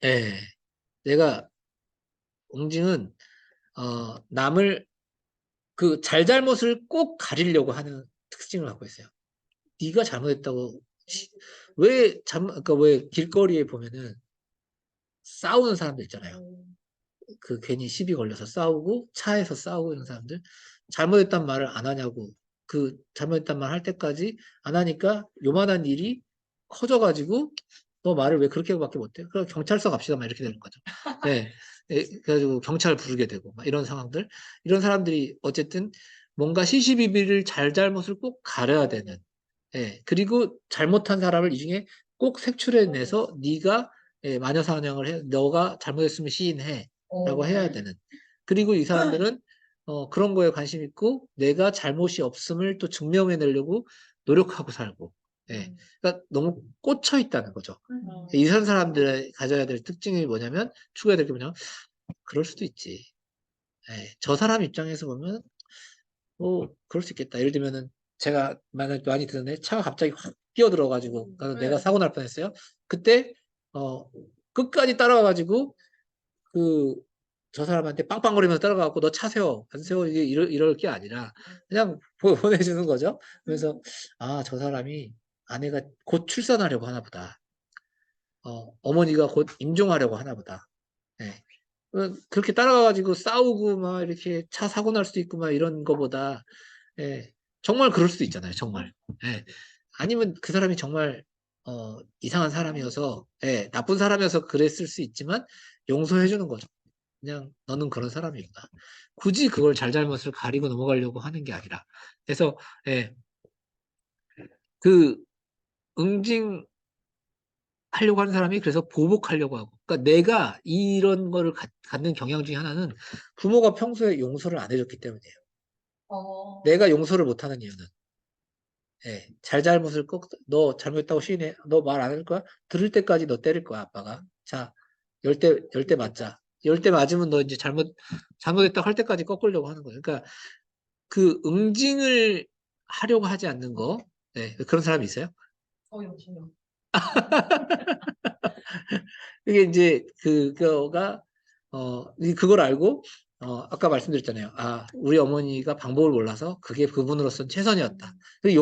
예, 내가 응징은 남을 그 잘잘못을 꼭 가리려고 하는 특징을 갖고 있어요. 네가 잘못했다고 그러니까 왜 길거리에 보면은 싸우는 사람들 있잖아요. 그 괜히 시비 걸려서 싸우고 차에서 싸우고 이런 사람들 잘못했단 말을 안 하냐고 그 잘못했단 말 할 때까지 안 하니까 요만한 일이 커져가지고 너 말을 왜 그렇게밖에 못해? 그럼 경찰서 갑시다 막 이렇게 되는 거죠. 네. 그래가지고 경찰 부르게 되고 막 이런 상황들 이런 사람들이 어쨌든 뭔가 시시비비를 잘잘못을 꼭 가려야 되는 예, 그리고 잘못한 사람을 이 중에 꼭 색출해내서 네가 마녀 사냥을 해, 너가 잘못했으면 시인해 라고 해야 되는. 그리고 이 사람들은 그런 거에 관심 있고 내가 잘못이 없음을 또 증명해내려고 노력하고 살고. 예. 그러니까 너무 꽂혀 있다는 거죠. 이런 사람들의 가져야 될 특징이 뭐냐면 추구해야 될 게 뭐냐면 그럴 수도 있지. 예. 저 사람 입장에서 보면 그럴 수 있겠다. 예를 들면은 제가 많이 듣는데 차가 갑자기 확 끼어들어가지고 내가 사고 날 뻔했어요. 그때 끝까지 따라와가지고 그 저 사람한테 빵빵거리면서 따라가고 너 차 세워 안 세워 이게 이럴 게 아니라 그냥 보내주는 거죠. 그래서 아, 저 사람이 아내가 곧 출산하려고 하나 보다. 어머니가 곧 임종하려고 하나 보다. 예. 그렇게 따라가가지고 싸우고 막 이렇게 차 사고 날 수도 있고 막 이런 거보다 예, 정말 그럴 수도 있잖아요. 정말. 예. 아니면 그 사람이 정말 이상한 사람이어서 예, 나쁜 사람이어서 그랬을 수 있지만 용서해 주는 거죠. 그냥 너는 그런 사람이구나. 굳이 그걸 잘잘못을 가리고 넘어가려고 하는 게 아니라. 그래서 예, 그 응징하려고 하는 사람이 그래서 보복하려고 하고. 그러니까 내가 이런 거를 갖는 경향 중에 하나는 부모가 평소에 용서를 안 해줬기 때문이에요. 어, 내가 용서를 못하는 이유는 예, 잘잘못을 꼭 너 잘못했다고 시인해. 너 말 안 할 거야? 들을 때까지 너 때릴 거야, 아빠가. 자, 열 대 맞자. 열 대 맞으면 너 이제 잘못했다고 할 때까지 꺾으려고 하는 거예요. 그러니까 그 응징을 하려고 하지 않는 거. 네, 그런 사람이 있어요? 저요. 그게 이제 그거가 그걸 알고 아까 말씀드렸잖아요. 아, 우리 어머니가 방법을 몰라서 그게 그분으로서는 최선이었다. 그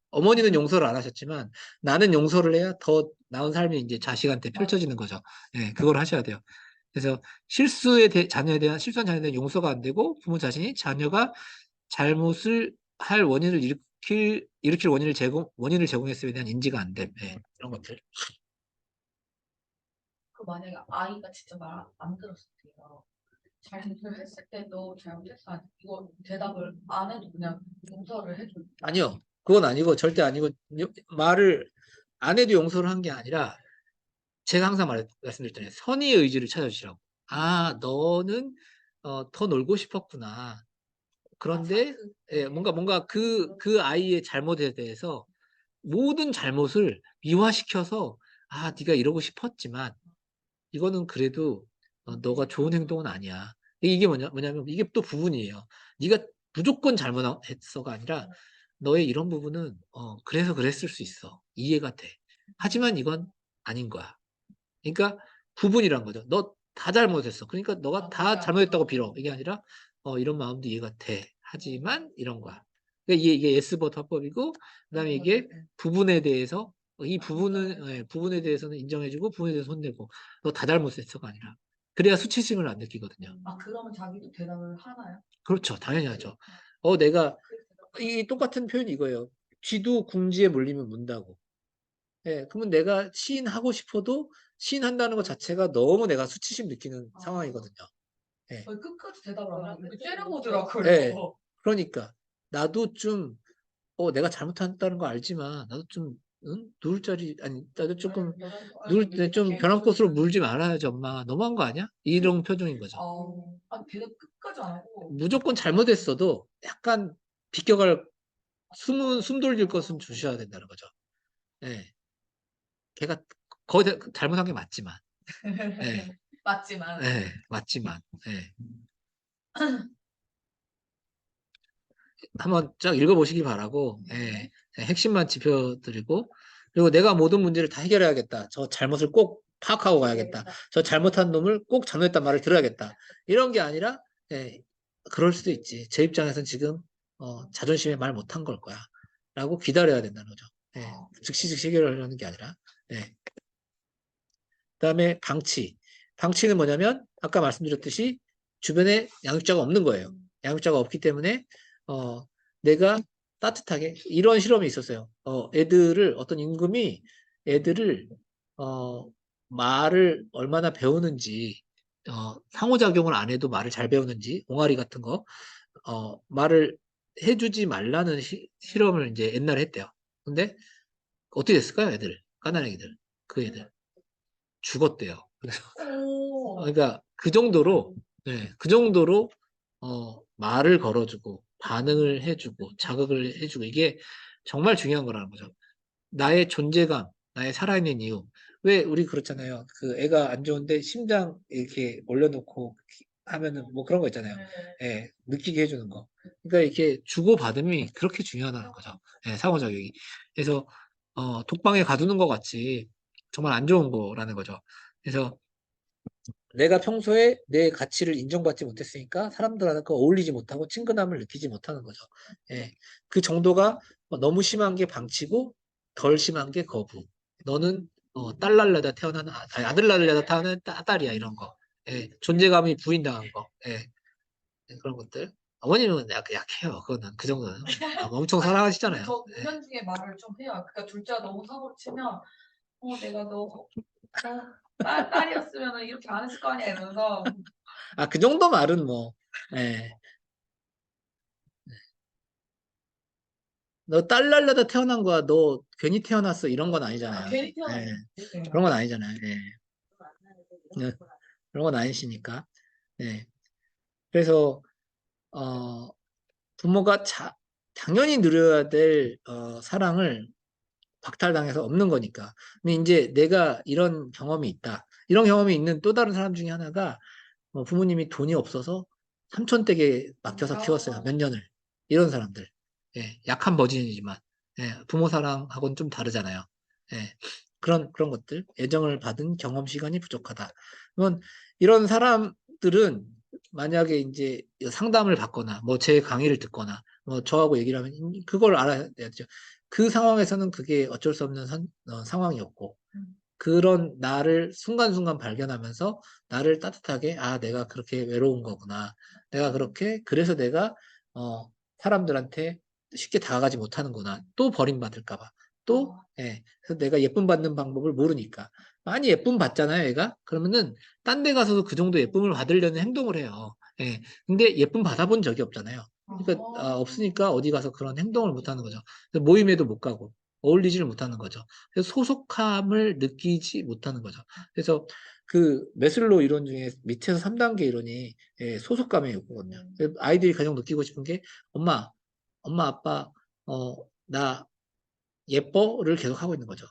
어머니는 용서를 안 하셨지만 나는 용서를 해야 더 나은 삶이 이제 자식한테 펼쳐지는 거죠. 예, 그걸 하셔야 돼요. 그래서 실수한 자녀에 대한 용서가 안 되고 부모 자신이 자녀가 잘못을 할 일으킬 원인을 제공했음에 대한 인지가 안 됨. 예, 이런 것들. 그 만약에 아이가 진짜 말 안 들었을 때요. 잘못을 했을 때도 잘못했어. 이거 대답을 안 해도 그냥 용서를 해줘. 아니요. 그건 아니고 절대 아니고 말을 안 해도 용서를 한 게 아니라 제가 항상 말씀드렸잖아요. 선의의 의지를 찾아주시라고. 아, 너는 더 놀고 싶었구나. 그런데 예, 뭔가 그 아이의 잘못에 대해서 모든 잘못을 미화시켜서 아, 네가 이러고 싶었지만 이거는 그래도 너가 좋은 행동은 아니야. 이게 뭐냐면 이게 또 부분이에요. 네가 무조건 잘못했어가 아니라 너의 이런 부분은 그래서 그랬을 수 있어. 이해가 돼. 하지만 이건 아닌 거야. 그러니까 부분이란 거죠. 너 다 잘못했어. 그러니까 너가 다 잘못했다고 빌어. 이게 아니라 이런 마음도 이해가 돼. 하지만 이런 거야. 그러니까 이게 예스버터 화법이고 그다음에 이게 부분에 대해서 부분에 대해서는 인정해주고 부분에 대해서 혼내고 너 다 잘못했어가 아니라 그래야 수치심을 안 느끼거든요. 아, 그러면 자기도 대답을 하나요? 그렇죠. 당연히 하죠. 내가 이 똑같은 표현이 이거예요. 쥐도 궁지에 몰리면 문다고. 예, 그러면 내가 시인하고 싶어도 시인한다는 것 자체가 너무 내가 수치심 느끼는 상황이거든요. 예. 끝까지 대답을 안 하고 이렇게 째려보더라고요. 예. 그러니까 나도 좀 내가 잘못했다는 거 알지만 나도 좀 응? 누울 자리 아니 나도 조금 누울 때 좀 벼랑 끝으로 물지 말아야지 엄마 너무한 거 아니야? 이런 표정인 거죠. 아, 대답 끝까지 안 하고. 무조건 잘못했어도 약간 비껴갈 숨 돌릴 것은 주셔야 된다는 거죠. 예. 걔가 거의 다 잘못한 게 맞지만. 예. 맞지만. 예. 맞지만. 예. 한번 쫙 읽어보시기 바라고, 예, 핵심만 짚어드리고, 그리고 내가 모든 문제를 다 해결해야겠다. 저 잘못을 꼭 파악하고 가야겠다. 저 잘못한 놈을 꼭 잘못했단 말을 들어야겠다. 이런 게 아니라, 예, 그럴 수도 있지. 제 입장에선 지금, 자존심에 말 못한 걸 거야. 라고 기다려야 된다는 거죠. 예, 즉시 해결하려는 게 아니라, 예. 그다음에 방치. 방치는 뭐냐면 아까 말씀드렸듯이 주변에 양육자가 없는 거예요. 양육자가 없기 때문에 내가 따뜻하게 이런 실험이 있었어요. 어떤 임금이 애들을 말을 얼마나 배우는지 상호작용을 안 해도 말을 잘 배우는지 옹알이 같은 거 말을 해주지 말라는 실험을 이제 옛날에 했대요. 근데 어떻게 됐을까요, 애들? 까난 애기들. 그 애들. 죽었대요. 그래서 그러니까 그 정도로 그 정도로 말을 걸어주고 반응을 해주고 자극을 해주고 이게 정말 중요한 거라는 거죠. 나의 존재감, 나의 살아있는 이유. 왜 우리 그렇잖아요. 그 애가 안 좋은데 심장 이렇게 올려놓고 하면은 뭐 그런 거 있잖아요. 예, 느끼게 해주는 거. 그러니까 이렇게 주고받음이 그렇게 중요하다는 거죠. 예, 상호작용이. 그래서 독방에 가두는 것 같이 정말 안 좋은 거라는 거죠. 그래서 내가 평소에 내 가치를 인정받지 못했으니까 사람들하고 어울리지 못하고 친근함을 느끼지 못하는 거죠. 예. 그 정도가 너무 심한 게 방치고 덜 심한 게 거부. 너는 딸 날려다 태어나는 아들 날려다 태어나는 딸이야 이런 거. 예. 존재감이 부인당한 거. 예. 예, 그런 것들. 어머님은 약해요. 그거는 그 정도는 엄청 사랑하시잖아요. 저 예. 은연중에 말을 좀 해요. 그러니까 둘째가 너무 사고를 치면 내가 너 딸이었으면 이렇게 안 했을 거 아니야 이러면서. 아, 그 정도 말은 뭐, 예. 너 딸 날려다 태어난 거야. 너 괜히 태어났어. 이런 건 아니잖아요. 괜히 예. 태어났어. 그런 건 아니잖아요. 예. 네, 그런 건 아니시니까. 예. 그래서, 어, 부모가 당연히 누려야 될, 사랑을 박탈당해서 없는 거니까. 근데 이제 내가 이런 경험이 있다. 이런 경험이 있는 또 다른 사람 중에 하나가 부모님이 돈이 없어서 삼촌댁에 맡겨서 키웠어요. 몇 년을. 이런 사람들. 예, 약한 버진이지만, 예, 부모 사랑하고는 좀 다르잖아요. 예, 그런 것들. 애정을 받은 경험 시간이 부족하다. 그러면 이런 사람들은 만약에 이제 상담을 받거나, 뭐 제 강의를 듣거나, 뭐 저하고 얘기를 하면 그걸 알아야 되죠. 그 상황에서는 그게 어쩔 수 없는 상황이었고, 그런 나를 순간순간 발견하면서 나를 따뜻하게, 아, 내가 그렇게 외로운 거구나. 내가 그렇게, 그래서 내가, 사람들한테 쉽게 다가가지 못하는구나. 또 버림받을까 봐. 또, 예. 그래서 내가 예쁨 받는 방법을 모르니까. 많이 예쁨 받잖아요, 얘가? 그러면은, 딴 데 가서도 그 정도 예쁨을 받으려는 행동을 해요. 예. 근데 예쁨 받아본 적이 없잖아요. 그러니까, 없으니까 어디 가서 그런 행동을 못 하는 거죠. 그래서 모임에도 못 가고, 어울리지를 못하는 거죠. 그래서 소속감을 느끼지 못하는 거죠. 그래서 그 메슬로우 이론 중에 밑에서 3단계 이론이 예, 소속감의 욕구거든요. 아이들이 가장 느끼고 싶은 게 엄마, 아빠, 나 예뻐를 계속 하고 있는 거죠.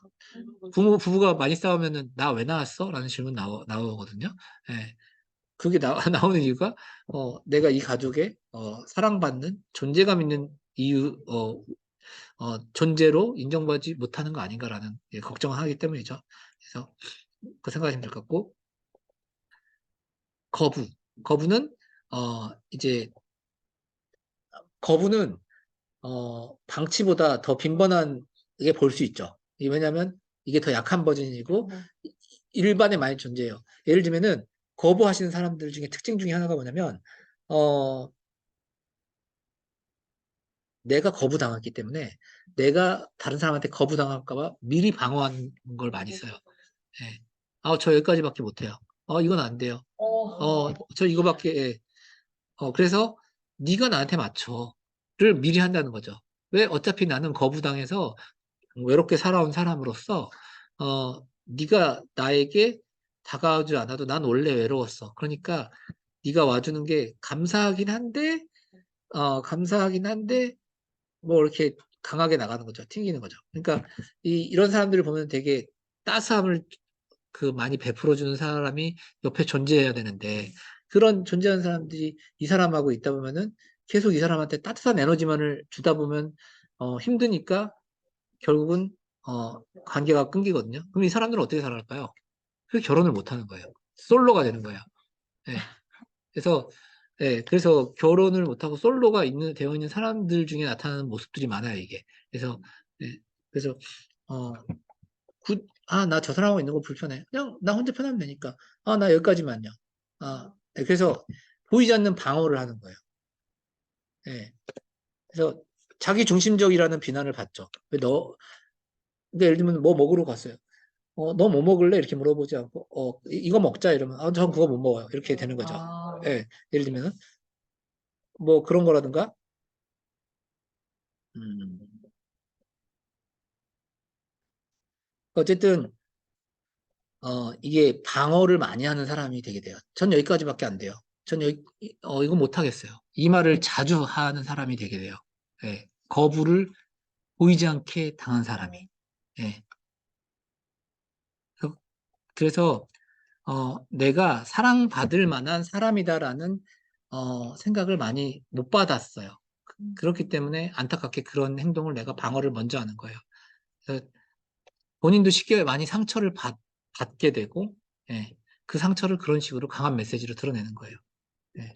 부부가 많이 싸우면은 나 왜 나왔어? 라는 질문 나오거든요. 예, 그게 나오는 이유가 내가 이 가족에 사랑받는 존재감 있는 이유, 존재로 인정받지 못하는 거 아닌가라는 예, 걱정을 하기 때문이죠. 그래서 그 생각하시면 될 것 같고, 거부. 거부는, 이제, 거부는, 방치보다 더 빈번한 게 볼 수 있죠. 이게 왜냐면 이게 더 약한 버전이고, 일반에 많이 존재해요. 예를 들면은, 거부하시는 사람들 중에 특징 중에 하나가 뭐냐면, 어, 내가 거부당했기 때문에 내가 다른 사람한테 거부당할까 봐 미리 방어하는 걸 많이 써요. 예. 저 여기까지밖에 못해요. 이건 안 돼요. 저 이거밖에, 예. 그래서 네가 나한테 맞춰를 미리 한다는 거죠. 왜? 어차피 나는 거부당해서 외롭게 살아온 사람으로서, 네가 나에게 다가오지 않아도 난 원래 외로웠어. 그러니까 네가 와주는 게 감사하긴 한데, 뭐 이렇게 강하게 나가는 거죠. 튕기는 거죠. 그러니까 이런 사람들을 보면 되게 따스함을 많이 베풀어주는 사람이 옆에 존재해야 되는데 그런 존재하는 사람들이 이 사람하고 있다 보면은 계속 이 사람한테 따뜻한 에너지만을 주다 보면 힘드니까 결국은 관계가 끊기거든요. 그럼 이 사람들은 어떻게 살아갈까요? 그 결혼을 못 하는 거예요. 솔로가 되는 거예요. 예. 그래서 그래서 결혼을 못하고 솔로가 되어 있는 사람들 중에 나타나는 모습들이 많아요, 이게. 그래서 예. 그래서 어, 나 저 사람하고 있는 거 불편해. 그냥 나 혼자 편하면 되니까. 나 여기까지만요. 그래서 보이지 않는 방어를 하는 거예요. 예. 그래서 자기 중심적이라는 비난을 받죠. 왜 근데 예를 들면 뭐 먹으러 갔어요. 너 뭐 먹을래? 이렇게 물어보지 않고, 이거 먹자 이러면, 전 그거 못 먹어요. 이렇게 되는 거죠. 예. 예를 들면, 뭐 그런 거라든가, 음, 어쨌든, 이게 방어를 많이 하는 사람이 되게 돼요. 전 여기까지밖에 안 돼요. 이거 못 하겠어요. 이 말을 자주 하는 사람이 되게 돼요. 예. 거부를 보이지 않게 당한 사람이. 예. 그래서, 내가 사랑받을 만한 사람이다라는, 생각을 많이 못 받았어요. 그렇기 때문에 안타깝게 그런 행동을 내가 방어를 먼저 하는 거예요. 그래서 본인도 쉽게 많이 상처를 받게 되고, 예. 그 상처를 그런 식으로 강한 메시지로 드러내는 거예요. 예.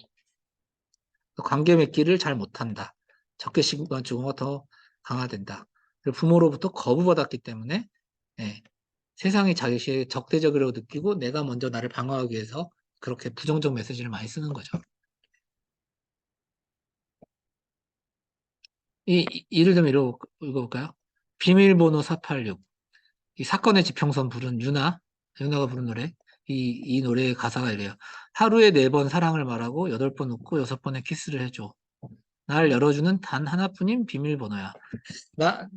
관계 맺기를 잘 못한다. 적게 시간 주고가 더 강화된다. 그리고 부모로부터 거부받았기 때문에 예, 세상이 자기에게 적대적이라고 느끼고 내가 먼저 나를 방어하기 위해서 그렇게 부정적 메시지를 많이 쓰는 거죠. 예를 들면 읽어볼까요? 비밀번호 486. 이 사건의 지평선 부른 유나가 부른 노래. 이 노래의 가사가 이래요. 하루에 4번 사랑을 말하고 8번 웃고 6번의 키스를 해줘. 날 열어주는 단 하나뿐인 비밀번호야.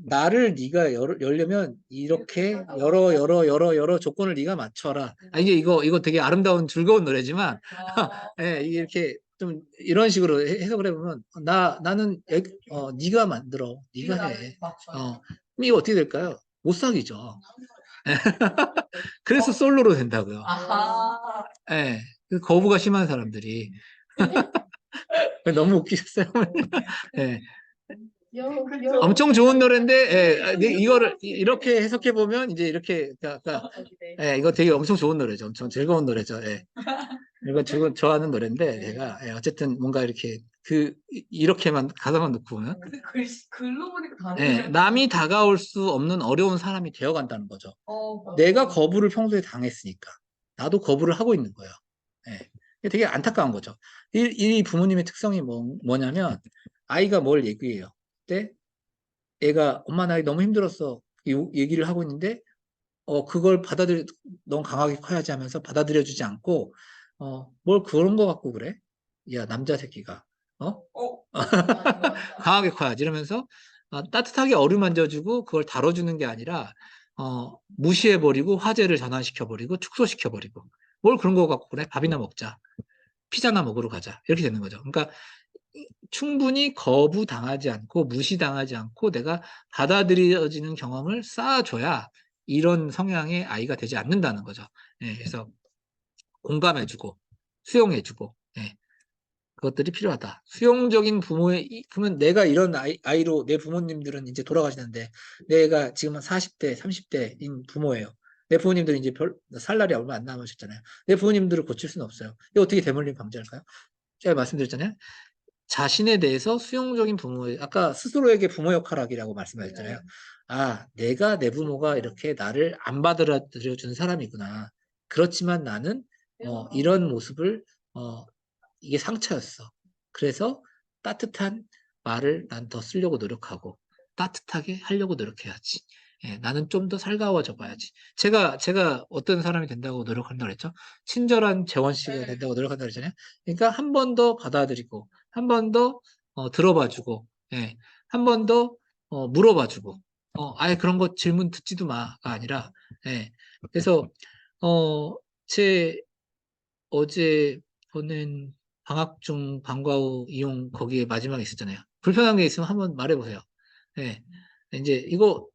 나를 네가 열려면 이렇게 여러 조건을 네가 맞춰라. 이거 되게 아름다운 즐거운 노래지만, 예, 이게 이렇게 좀 이런 식으로 해석을 해보면, 나는, 네가 만들어. 네가 해. 그럼 이거 어떻게 될까요? 못 사귀죠. 그래서 솔로로 된다고요. 아하. 예, 그 거부가 심한 사람들이. 너무 웃기셨어요. 예. 엄청 좋은 노래인데, 이거를 이렇게 해석해 보면 이제 이렇게, 그러니까, 이거 되게 엄청 좋은 노래죠. 엄청 즐거운 노래죠. 예. 이거 좋아하는 노래인데, 제가 어쨌든 뭔가 이렇게 이렇게만 가사만 넣고 보면, 근데 글로 보니까 다른 남이 다가올 수 없는 어려운 사람이 되어간다는 거죠. 맞아. 내가 거부를 평소에 당했으니까 나도 거부를 하고 있는 거예요. 예. 이게 되게 안타까운 거죠. 이 부모님의 특성이 뭐냐면 아이가 뭘 얘기해요. 근데 얘가 엄마 나 너무 힘들었어. 이 얘기를 하고 있는데 그걸 너무 강하게 커야지 하면서 받아들여주지 않고 뭘 그런 거 갖고 그래? 야 남자 새끼가 강하게 커야지 이러면서 따뜻하게 어루만져주고 그걸 다뤄주는 게 아니라 무시해버리고 화제를 전환시켜버리고 축소시켜버리고 뭘 그런 거 갖고 그래? 밥이나 먹자. 피자나 먹으러 가자. 이렇게 되는 거죠. 그러니까 충분히 거부당하지 않고 무시당하지 않고 내가 받아들여지는 경험을 쌓아줘야 이런 성향의 아이가 되지 않는다는 거죠. 예, 그래서 공감해주고 수용해주고 그것들이 필요하다. 수용적인 그러면 내가 이런 아이로 내 부모님들은 이제 돌아가시는데 내가 지금 은 40대, 30대인 부모예요. 내 부모님들은 이제 살 날이 얼마 안 남으셨잖아요. 내 부모님들을 고칠 수는 없어요. 이거 어떻게 대물림 방지할까요? 제가 말씀드렸잖아요. 자신에 대해서 수용적인 아까 스스로에게 부모 역할하기라고 말씀하셨잖아요. 내가 내 부모가 이렇게 나를 안 받아들여준 사람이구나. 그렇지만 나는 이런 모습을 이게 상처였어. 그래서 따뜻한 말을 난 더 쓰려고 노력하고 따뜻하게 하려고 노력해야지. 나는 좀 더 살가워져 봐야지. 제가 어떤 사람이 된다고 노력한다고 그랬죠? 친절한 재원 씨가 된다고 노력한다고 그랬잖아요. 그러니까 한 번 더 받아들이고, 한 번 더 들어봐주고, 한 번 더 물어봐주고, 아예 그런 거 질문 듣지도 마가 아니라, 그래서 제 어제 보낸 방학 중 방과 후 이용 거기에 마지막에 있었잖아요. 불편한 게 있으면 한번 말해보세요. 예. 이제 이거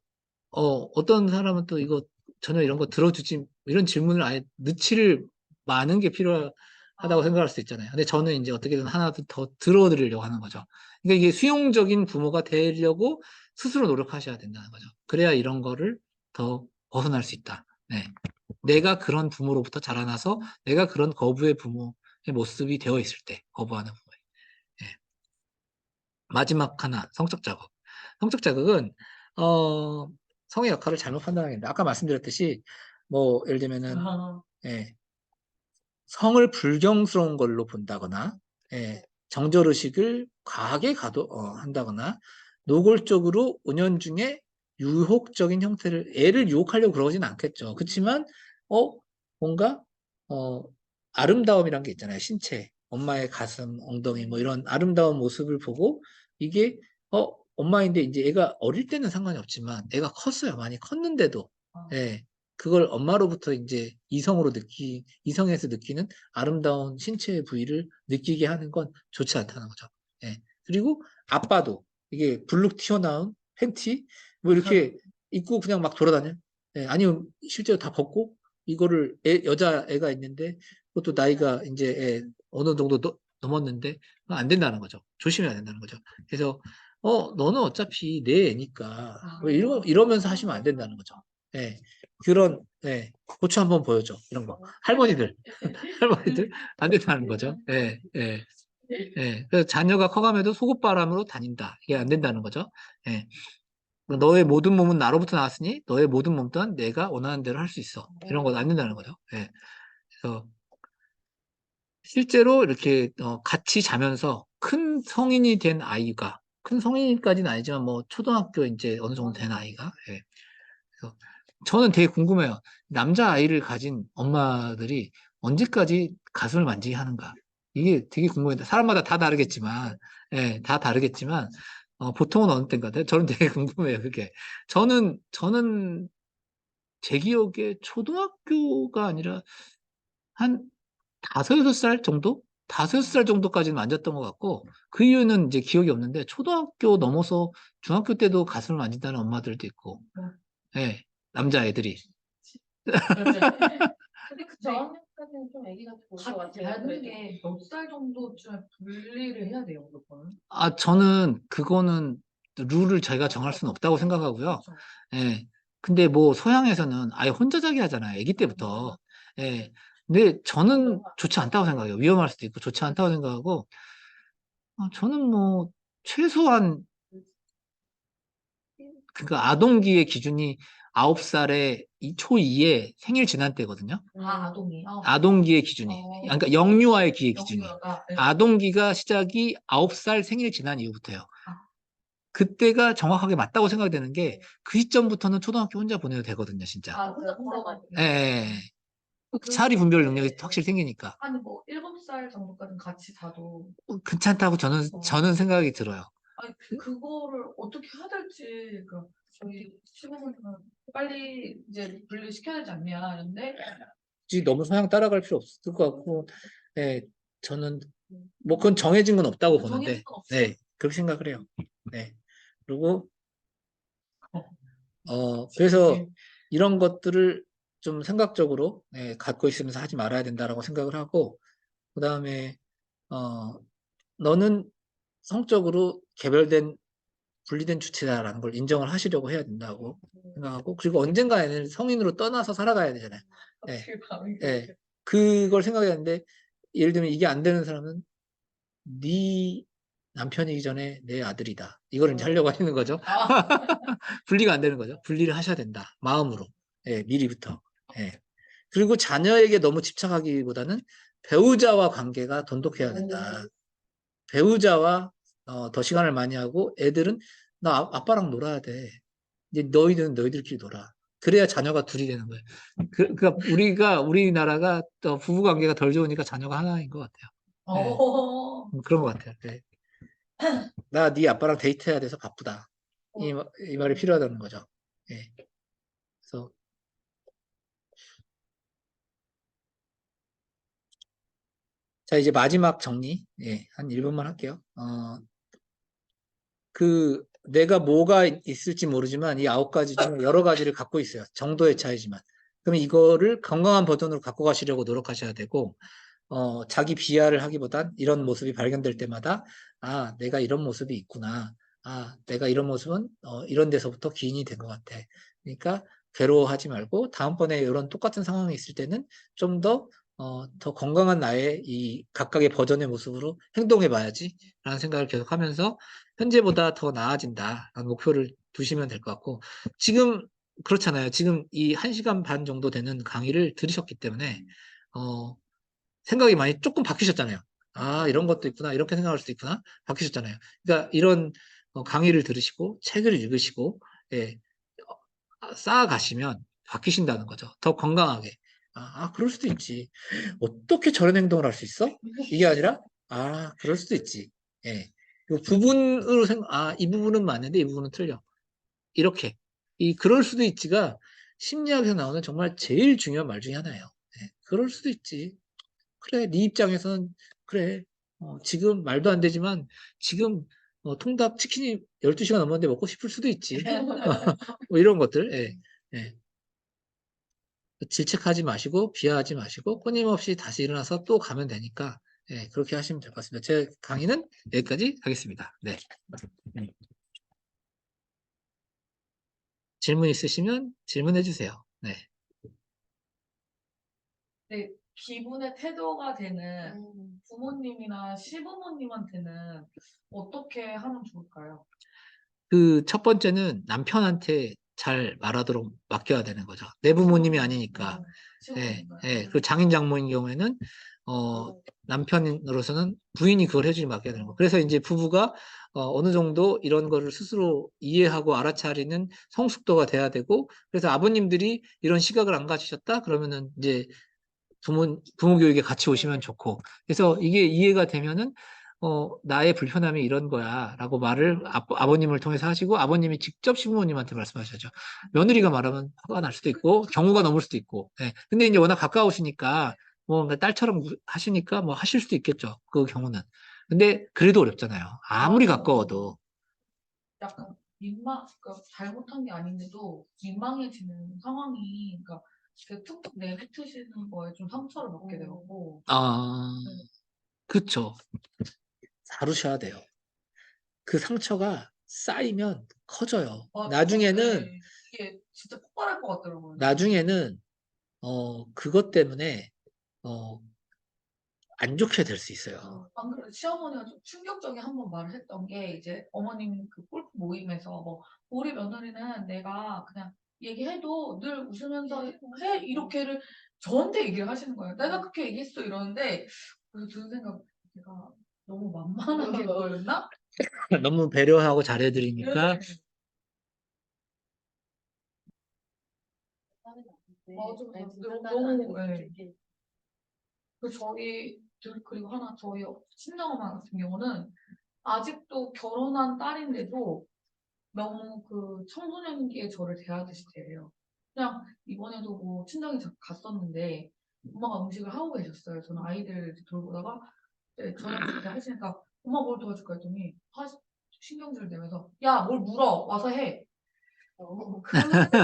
어떤 사람은 또 이거 전혀 이런 거 들어주지 이런 질문을 아예 넣지를 많은 게 필요하다고 생각할 수 있잖아요. 근데 저는 이제 어떻게든 하나 더 들어드리려고 하는 거죠. 그러니까 이게 수용적인 부모가 되려고 스스로 노력하셔야 된다는 거죠. 그래야 이런 거를 더 벗어날 수 있다. 네. 내가 그런 부모로부터 자라나서 내가 그런 거부의 부모의 모습이 되어 있을 때 거부하는 부모. 예. 마지막 하나 성적 자극. 성적 자극은 어, 성의 역할을 잘못 판단하겠는데 아까 말씀드렸듯이 뭐 예를 들면은 예, 성을 불경스러운 걸로 본다거나 정절의식을 과하게 한다거나 노골적으로 은연중에 유혹적인 형태를 애를 유혹하려고 그러진 않겠죠. 그렇지만 어 뭔가 어 아름다움이란 게 있잖아요. 신체, 엄마의 가슴, 엉덩이 뭐 이런 아름다운 모습을 보고 이게 엄마인데 이제 애가 어릴 때는 상관이 없지만 애가 컸어요. 많이 컸는데도 예, 그걸 엄마로부터 이제 이성에서 느끼는 아름다운 신체의 부위를 느끼게 하는 건 좋지 않다는 거죠. 예. 그리고 아빠도 이게 불룩 튀어나온 팬티 뭐 이렇게 입고 그냥 막 돌아다녀. 예. 아니면 실제로 다 벗고 이거를 여자애가 있는데 그것도 나이가 이제 어느 정도 넘었는데 안 된다는 거죠. 조심해야 된다는 거죠. 그래서 너는 어차피 내 애니까 왜 이러면서 하시면 안 된다는 거죠. 예. 고추 한번 보여줘. 이런 거. 할머니들, 할머니들 안 된다는 거죠. 예, 예, 예. 그래서 자녀가 커감에도 속옷바람으로 다닌다. 이게 안 된다는 거죠. 예. 너의 모든 몸은 나로부터 나왔으니 너의 모든 몸 또한 내가 원하는 대로 할 수 있어. 이런 건 안 된다는 거죠. 예. 그래서 실제로 이렇게 같이 자면서 큰 성인이 된 아이가 큰 성인까지는 아니지만 뭐 초등학교 이제 어느 정도 된 아이가 예. 저는 되게 궁금해요. 남자아이를 가진 엄마들이 언제까지 가슴을 만지게 하는가? 이게 되게 궁금해요. 사람마다 다 다르겠지만, 예, 다 다르겠지만, 보통은 어느 때인가? 저는 되게 궁금해요, 그게. 저는 제 기억에 초등학교가 아니라 한 다섯, 여섯 살 정도? 다섯, 여섯 살 정도까지는 만졌던 것 같고, 그 이유는 이제 기억이 없는데, 초등학교 넘어서 중학교 때도 가슴을 만진다는 엄마들도 있고, 예, 남자애들이. 그렇죠. 근데 그 저학년까지는 좀 애기가 좋을 것 같이 같아요. 닮은 그래도. 게 몇 살 정도쯤에 분리를 해야 돼요, 무조건. 저는 그거는 룰을 저희가 정할 수는 없다고 생각하고요. 그렇죠. 예. 근데 뭐 소양에서는 아예 혼자 자기 하잖아요. 아기 때부터. 예. 근데 저는 좋지 않다고 생각해요. 위험할 수도 있고 좋지 않다고 생각하고, 저는 뭐 최소한 그러니까 아동기의 기준이 9살에 초2의 생일 지난 때거든요. 아동이. 아동기의 기준이. 그러니까 영유아의 기의 기준이. 영유아가. 네. 아동기가 시작이 9살 생일 지난 이후부터요. 아. 그때가 정확하게 맞다고 생각이 되는 게 그 시점부터는 초등학교 혼자 보내도 되거든요, 진짜. 혼자 예, 예. 사리 분별 능력이 확실히 생기니까. 아니 뭐 7살 정도까지는 같이 자도 괜찮다고 저는 생각이 들어요. 아니 그거를 어떻게 해야 될지 저희 친구분들은 빨리 이제 분리시켜야 되지 않냐 이런데 굳이 너무 서양 따라갈 필요 없을 것 같고, 예, 저는 뭐 그건 정해진 건 없다고 보는데, 정해진 건 없어요. 네, 그렇게 생각을 해요. 네. 그리고 그래서 이런 것들을 좀 생각적으로 갖고 있으면서 하지 말아야 된다라고 생각을 하고, 그 다음에 너는 성적으로 개별된 분리된 주체다라는 걸 인정을 하시려고 해야 된다고 생각하고, 그리고 언젠가에는 성인으로 떠나서 살아가야 되잖아요. 예, 어떻게 감히 예. 그렇게 그걸 생각해야 하는데, 예를 들면 이게 안 되는 사람은 네 남편이기 전에 내 아들이다. 이걸 이제 하려고 하는 거죠. 분리가 안 되는 거죠. 분리를 하셔야 된다. 마음으로. 예, 미리부터. 예. 그리고 자녀에게 너무 집착하기보다는 배우자와 관계가 돈독해야 된다. 배우자와 더 시간을 많이 하고 애들은 나 아빠랑 놀아야 돼. 이제 너희들은 너희들끼리 놀아. 그래야 자녀가 둘이 되는 거예요. 그러니까 우리나라가 또 부부 관계가 덜 좋으니까 자녀가 하나인 것 같아요. 네. 그런 것 같아요. 네. 나 네 아빠랑 데이트해야 돼서 바쁘다. 이 말이 필요하다는 거죠. 예. 그래서 자 이제 마지막 정리. 예, 한 1분만 할게요. 내가 뭐가 있을지 모르지만 이 9가지 중 여러 가지를 갖고 있어요. 정도의 차이지만. 그럼 이거를 건강한 버전으로 갖고 가시려고 노력하셔야 되고, 자기 비하를 하기보단 이런 모습이 발견될 때마다, 내가 이런 모습이 있구나. 내가 이런 모습은, 이런 데서부터 기인이 된 것 같아. 그러니까 괴로워하지 말고, 다음번에 이런 똑같은 상황이 있을 때는 좀 더 건강한 나의 이 각각의 버전의 모습으로 행동해 봐야지. 라는 생각을 계속 하면서, 현재보다 더 나아진다라는 목표를 두시면 될 것 같고, 지금, 그렇잖아요. 지금 이 1시간 반 정도 되는 강의를 들으셨기 때문에, 생각이 많이 조금 바뀌셨잖아요. 이런 것도 있구나. 이렇게 생각할 수도 있구나. 바뀌셨잖아요. 그러니까 이런 강의를 들으시고 책을 읽으시고 예, 쌓아가시면 바뀌신다는 거죠. 더 건강하게. 그럴 수도 있지. 어떻게 저런 행동을 할 수 있어? 이게 아니라 그럴 수도 있지. 예. 그 부분으로 이 부분은 맞는데 이 부분은 틀려. 이렇게. 그럴 수도 있지가 심리학에서 나오는 정말 제일 중요한 말 중에 하나예요. 예. 그럴 수도 있지. 그래, 네 입장에서는 그래. 지금 말도 안 되지만 지금 통닭 치킨이 12시간 넘었는데 먹고 싶을 수도 있지. 뭐 이런 것들. 예. 예. 질책하지 마시고 비하하지 마시고 끊임없이 다시 일어나서 또 가면 되니까 예, 그렇게 하시면 될 것 같습니다. 제 강의는 여기까지 하겠습니다. 네. 질문 있으시면 질문해 주세요. 네. 네, 기분의 태도가 되는 부모님이나 시부모님한테는 어떻게 하면 좋을까요? 그 첫 번째는 남편한테 잘 말하도록 맡겨야 되는 거죠. 내 부모님이 아니니까. 예, 시부모님은. 예. 그 장인 장모인 경우에는 남편으로서는 부인이 그걸 해주지 맡겨야 되는 거. 그래서 이제 부부가 어느 정도 이런 거를 스스로 이해하고 알아차리는 성숙도가 돼야 되고, 그래서 아버님들이 이런 시각을 안 가지셨다? 그러면은 이제 부모 교육에 같이 오시면 좋고, 그래서 이게 이해가 되면은, 나의 불편함이 이런 거야. 라고 말을 아버님을 통해서 하시고, 아버님이 직접 시부모님한테 말씀하셔야죠. 며느리가 말하면 화가 날 수도 있고, 경우가 넘을 수도 있고. 예. 근데 이제 워낙 가까우시니까, 뭐, 딸처럼 하시니까 뭐 하실 수도 있겠죠. 그 경우는. 근데 그래도 어렵잖아요. 아무리 맞아. 가까워도. 약간 그러니까 잘못한 게 아닌데도 민망해지는 상황이, 그러니까 그 툭툭 내뱉으시는 거에 좀 상처를 받게 되고. 아, 네. 그쵸. 다루셔야 돼요. 그 상처가 쌓이면 커져요. 나중에는, 네. 이게 진짜 폭발할 것 같더라고요. 나중에는, 그것 때문에, 어, 안 좋게 될 수 있어요. 안 그래도 시어머니가 좀 충격적인 한 번 말을 했던 게, 이제 어머님 그 골프 모임에서 뭐 우리 며느리는 내가 그냥 얘기해도 늘 웃으면서 해 이렇게를 저한테 얘기를 하시는 거예요. 내가 그렇게 얘기했어 이러는데, 그래서 드는 생각, 제가 너무 만만하게 보였나? 너무 배려하고 잘해드리니까, 네. 맞아, 너무, 예. 그리고 하나, 저희 친정엄마 같은 경우는 아직도 결혼한 딸인데도 너무 그 청소년기에 저를 대하듯이 대해요. 그냥 이번에도 뭐 친정에 갔었는데 엄마가 음식을 하고 계셨어요. 저는 아이들 돌보다가 이제 저녁 이제 하시니까 엄마 뭘 도와줄까 했더니 신경질 내면서 야, 뭘 물어 와서 해. 그랬을 때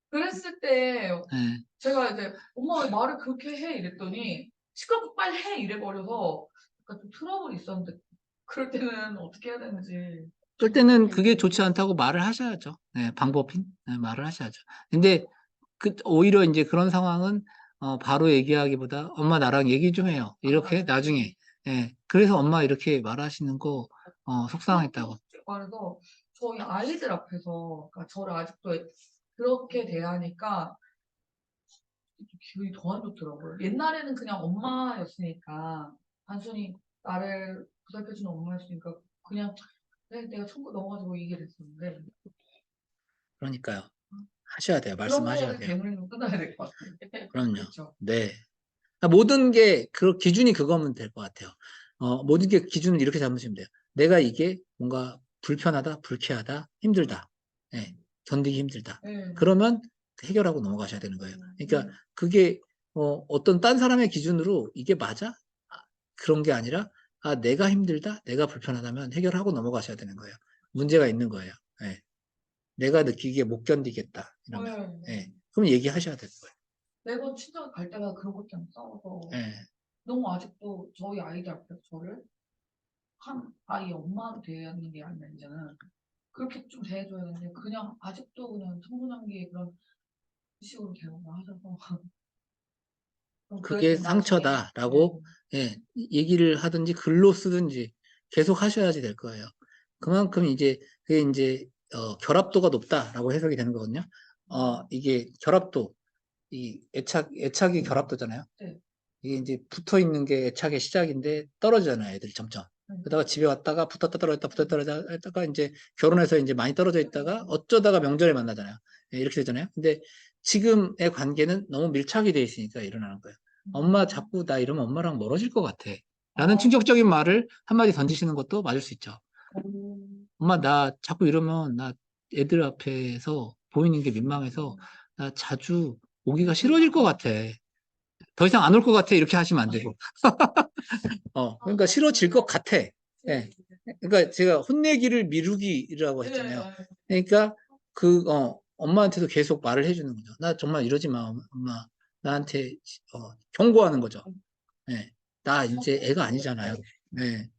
그랬을 때 예. 제가 이제 엄마 왜 말을 그렇게 해 이랬더니 시끄럽고 빨리 해 이래버려서 약간 좀 트러블이 있었는데, 그럴 때는 어떻게 해야 되는지. 그럴 때는 그게 좋지 않다고 말을 하셔야죠. 예, 방법인 말을 하셔야죠. 근데 오히려 이제 그런 상황은 바로 얘기하기보다 엄마 나랑 얘기 좀 해요. 이렇게 나중에. 예, 그래서 엄마 이렇게 말하시는 거 속상했다고. 말해서 저희 아이들 앞에서, 그러니까 저를 아직도 그렇게 대하니까 좀 기분이 더 안 좋더라고요. 옛날에는 그냥 엄마였으니까, 단순히 나를 보살펴주는 엄마였으니까 그냥 그래, 내가 참고 넘어가지고 이게 됐었는데, 그러니까요. 하셔야 돼요. 그런 말씀하셔야 거에 돼요. 대물림은 끝나야 될 것 같아요. 그럼요. 그렇죠. 네. 모든 게 그 기준이 그거면 될 것 같아요. 모든 게 기준을 이렇게 잡으시면 돼요. 내가 이게 뭔가 불편하다, 불쾌하다, 힘들다. 예, 견디기 힘들다. 네. 그러면 해결하고 넘어가셔야 되는 거예요. 그러니까 그게 어떤 딴 사람의 기준으로 이게 맞아? 그런 게 아니라 내가 힘들다, 내가 불편하다면 해결하고 넘어가셔야 되는 거예요. 문제가 있는 거예요. 예. 내가 느끼기에 못 견디겠다. 이러면. 네. 예. 그럼 얘기하셔야 되는 거예요. 매번 친정 갈 때마다 그런 것 때문에 싸워서 예. 너무 아직도 저희 아이들 앞에서 저를 한 아이 엄마로 대하는 게 아니라 이제는 그렇게 좀 대해줘야 되는데, 그냥 아직도 그냥 청소년기에 그런 식으로 대우를 하셔서 좀 그게 그랬던 나중에. 상처다라고 예, 얘기를 하든지 글로 쓰든지 계속 하셔야지 될 거예요. 그만큼 이제 그게 이제 결합도가 높다라고 해석이 되는 거거든요. 이게 결합도 이 애착이 결합도잖아요. 네. 이게 이제 붙어 있는 게 애착의 시작인데 떨어지잖아요, 애들이 점점. 그러다가 집에 왔다가 붙었다 떨어졌다 붙었다 떨어졌다 했다가 이제 결혼해서 이제 많이 떨어져 있다가 어쩌다가 명절에 만나잖아요. 예, 이렇게 되잖아요. 근데 지금의 관계는 너무 밀착이 돼 있으니까 일어나는 거예요. 엄마 자꾸 나 이러면 엄마랑 멀어질 것 같아. 라는 충격적인 말을 한마디 던지시는 것도 맞을 수 있죠. 엄마 나 자꾸 이러면 나 애들 앞에서 보이는 게 민망해서 나 자주 오기가 싫어질 것 같아. 더 이상 안 올 것 같아. 이렇게 하시면 안 되고. 그러니까 싫어질 것 같아. 예. 그러니까 제가 혼내기를 미루기라고 했잖아요. 그러니까 엄마한테도 계속 말을 해주는 거죠. 나 정말 이러지 마, 엄마. 나한테 경고하는 거죠. 예. 나 이제 애가 아니잖아요. 예.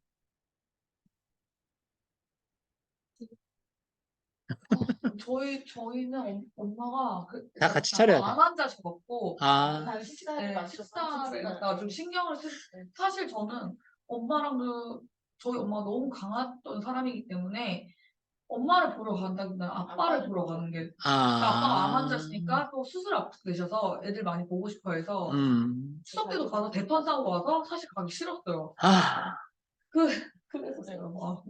저희는 엄마가 다 같이 차려야 돼. 안 앉아셔갖고 아, 식사를 갖다가 좀 신경을 사실 저는 엄마랑 저희 엄마가 너무 강했던 사람이기 때문에 엄마를 보러 간다기보다 아빠를 보러 가는 게 아빠가 암 아, 환자시니까 또 수술 앞두고 계셔서 애들 많이 보고 싶어 해서 추석 때도 가서 대판 싸고 와서 사실 가기 싫었어요. 아, 그, 그래서 제가 막.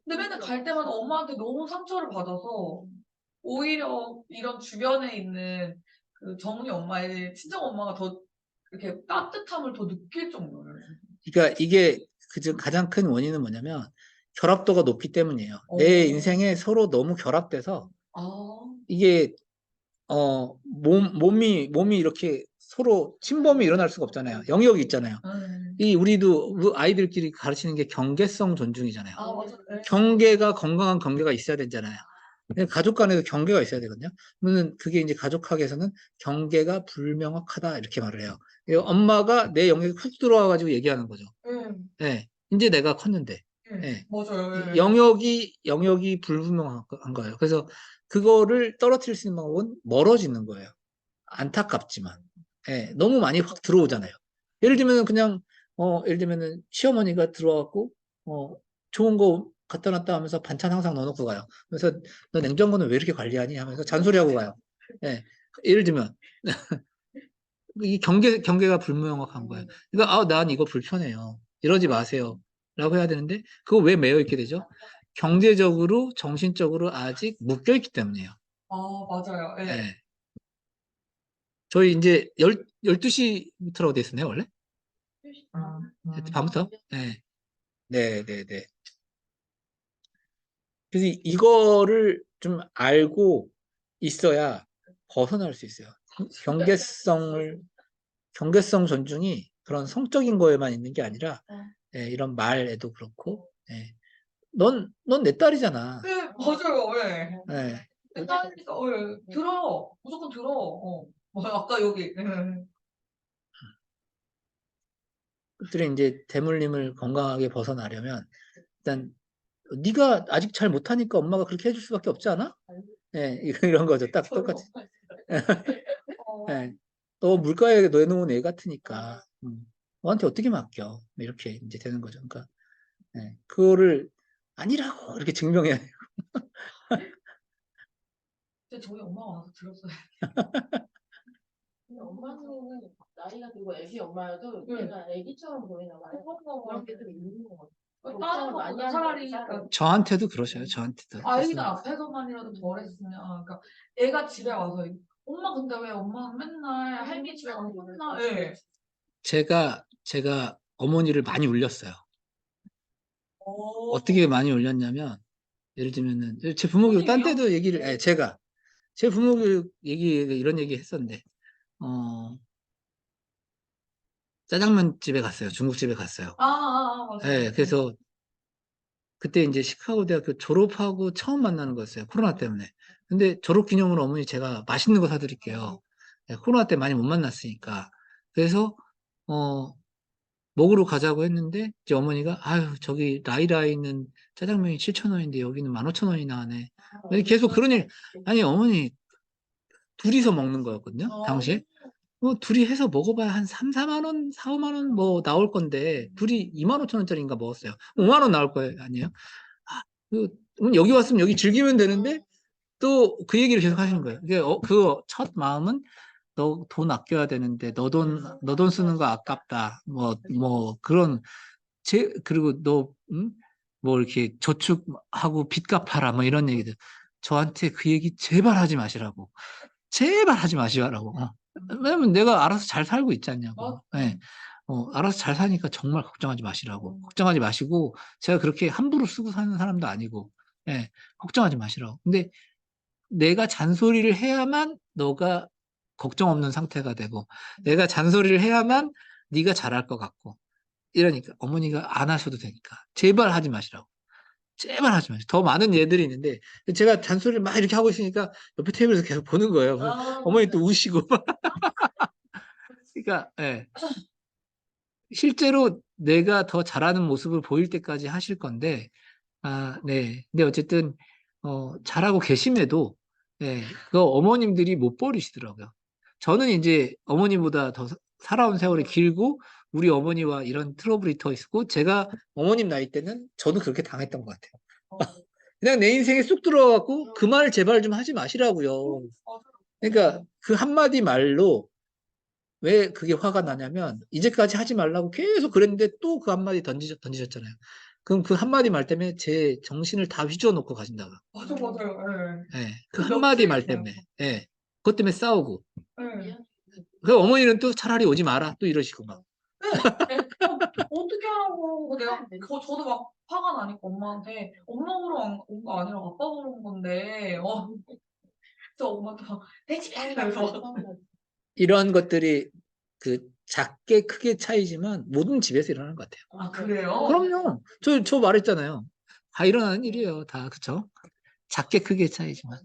근데 맨날 갈 때마다 엄마한테 너무 상처를 받아서 오히려 이런 주변에 있는 그 정은이 엄마의 친정 엄마가 더 이렇게 따뜻함을 더 느낄 정도예요. 그러니까 이게 가장 큰 원인은 뭐냐면 결합도가 높기 때문이에요. 어. 내 인생에 서로 너무 결합돼서 아, 이게 몸이 이렇게 서로 침범이 일어날 수가 없잖아요. 영역이 있잖아요. 이 우리도 아이들끼리 가르치는 게 경계성 존중이잖아요. 아, 맞아. 네. 경계가 건강한 경계가 있어야 되잖아요. 근데 가족 간에도 경계가 있어야 되거든요. 그러면 그게 이제 가족학에서는 경계가 불명확하다 이렇게 말을 해요. 엄마가 내 영역에 훅 들어와가지고 얘기하는 거죠. 예, 이제 내가 컸는데, 예, 맞아요. 영역이 불분명한 거예요. 그래서 그거를 떨어뜨릴 수 있는 방법은 멀어지는 거예요. 안타깝지만, 예, 너무 많이 확 들어오잖아요. 예를 들면 그냥 예를 들면은 시어머니가 들어왔고 좋은 거 갖다 놨다 하면서 반찬 항상 넣어놓고 가요. 그래서 너 냉장고는 왜 이렇게 관리하니 하면서 잔소리하고 가요. 예, 예를 들면 이 경계가 불명확한 거예요. 그러니까 난 이거 불편해요. 이러지 마세요. 라고 해야 되는데 그거 왜 매여 있게 되죠? 경제적으로, 정신적으로 아직 묶여 있기 때문이에요. 아, 맞아요. 예. 예. 저희 이제 12시부터라고 돼 있었네요, 원래? 밤부터? 네. 네, 네, 네. 그래서 이거를 좀 알고 있어야 벗어날 수 있어요. 경계성 존중이 그런 성적인 거에만 있는 게 아니라, 예, 이런 말에도 그렇고, 예. 넌 내 딸이잖아. 네, 맞아요. 예. 예. 그러니까 들어. 무조건 들어. 뭐 아까 여기. 것들이 이제 대물림을 건강하게 벗어나려면 일단 네가 아직 잘 못하니까 엄마가 그렇게 해줄 수밖에 없지 않아? 예, 이런 거죠. 딱 똑같이. 예, 너 물가에 내놓은 애 같으니까 너한테 어떻게 맡겨? 이렇게 이제 되는 거죠. 그러니까 예, 그거를 아니라고 이렇게 증명해야 돼요. 근데 저희 엄마가 와서 들었어요. 근데 엄마는 나이가 들고 애기 엄마여도 응. 얘가 애기처럼 보이나 봐요. 그런 게 좀 있는 것 같아요. 다른 걱정을 많이 것보다 하는 차라리 거지, 그러니까 저한테도 그러셔요. 저한테도. 아이들 앞에서만이라도 덜했으면 그러니까 애가 집에 와서 엄마 근데 왜 엄마는 맨날 할미 집에 가서 혼나? 예. 제가 어머니를 많이 울렸어요. 어. 어떻게 많이 울렸냐면 예를 들면은 제 부모 교육 딴 때도 얘기를 제 부모 교육 이런 얘기 했었는데 짜장면 집에 갔어요. 중국집에 갔어요. 맞아요. 예, 그래서 그때 이제 시카고 대학교 졸업하고 처음 만나는 거였어요. 코로나 때문에. 근데 졸업 기념으로 어머니 제가 맛있는 거 사드릴게요. 예, 코로나 때 많이 못 만났으니까. 그래서 먹으러 가자고 했는데 이제 어머니가 아유 저기 라이라이는 짜장면이 7,000원인데 여기는 15,000원이나 하네. 근데 계속 그런 일 아니 어머니 둘이서 먹는 거였거든요. 당시에. 둘이 해서 먹어봐야 한 3, 4만 원, 4, 5만 원 뭐 나올 건데 둘이 2만 5천 원짜리인가 먹었어요. 5만 원 나올 거예요. 아니에요? 아, 여기 왔으면 여기 즐기면 되는데 또 그 얘기를 계속 하시는 거예요. 그 첫 마음은 너 돈 아껴야 되는데 너 돈 쓰는 거 아깝다. 그런 그리고 너 뭐 이렇게 저축하고 빚 갚아라 뭐 이런 얘기들. 저한테 그 얘기 제발 하지 마시라고. 제발 하지 마시라고. 왜냐면 내가 알아서 잘 살고 있지 않냐고. 예. 알아서 잘 사니까 정말 걱정하지 마시라고. 걱정하지 마시고, 제가 그렇게 함부로 쓰고 사는 사람도 아니고, 예. 걱정하지 마시라고. 근데 내가 잔소리를 해야만 너가 걱정 없는 상태가 되고, 내가 잔소리를 해야만 네가 잘할 것 같고, 이러니까 어머니가 안 하셔도 되니까. 제발 하지 마시라고. 제발 하지 마세요. 더 많은 예들이 있는데 제가 잔소리를 막 이렇게 하고 있으니까 옆에 테이블에서 계속 보는 거예요. 어머니 또 우시고 그러니까 예. 실제로 내가 더 잘하는 모습을 보일 때까지 하실 건데 네. 근데 어쨌든 잘하고 계심에도 예, 그거 어머님들이 못 버리시더라고요. 저는 이제 어머니보다 더 살아온 세월이 길고 우리 어머니와 이런 트러블이 더 있었고 제가 어머님 나이 때는 저도 그렇게 당했던 것 같아요. 그냥 내 인생에 쑥 들어와갖고 그 말 제발 좀 하지 마시라고요. 맞아요. 그러니까 그 한마디 말로 왜 그게 화가 나냐면 이제까지 하지 말라고 계속 그랬는데 또 그 한마디 던지셨잖아요. 그럼 그 한마디 말 때문에 제 정신을 다 휘저어 놓고 가신다고요. 맞아요. 예, 그 그 한마디 말 며칠 때문에. 예, 그것 때문에 싸우고. 네. 그 어머니는 또 차라리 오지 마라 또 이러시고 막. 어떻게 하라고 저도 막 화가 나니까 엄마한테 엄마 보러 온 거 아니라 아빠 보러 온 건데 저 엄마한테 내 집에 이러면서 이런 것들이 그 작게 크게 차이지만 모든 집에서 일어나는 것 같아요. 아 그래요? 그럼요. 저 말했잖아요. 다 일어나는 일이에요. 다 그쵸? 작게 크게 차이지만.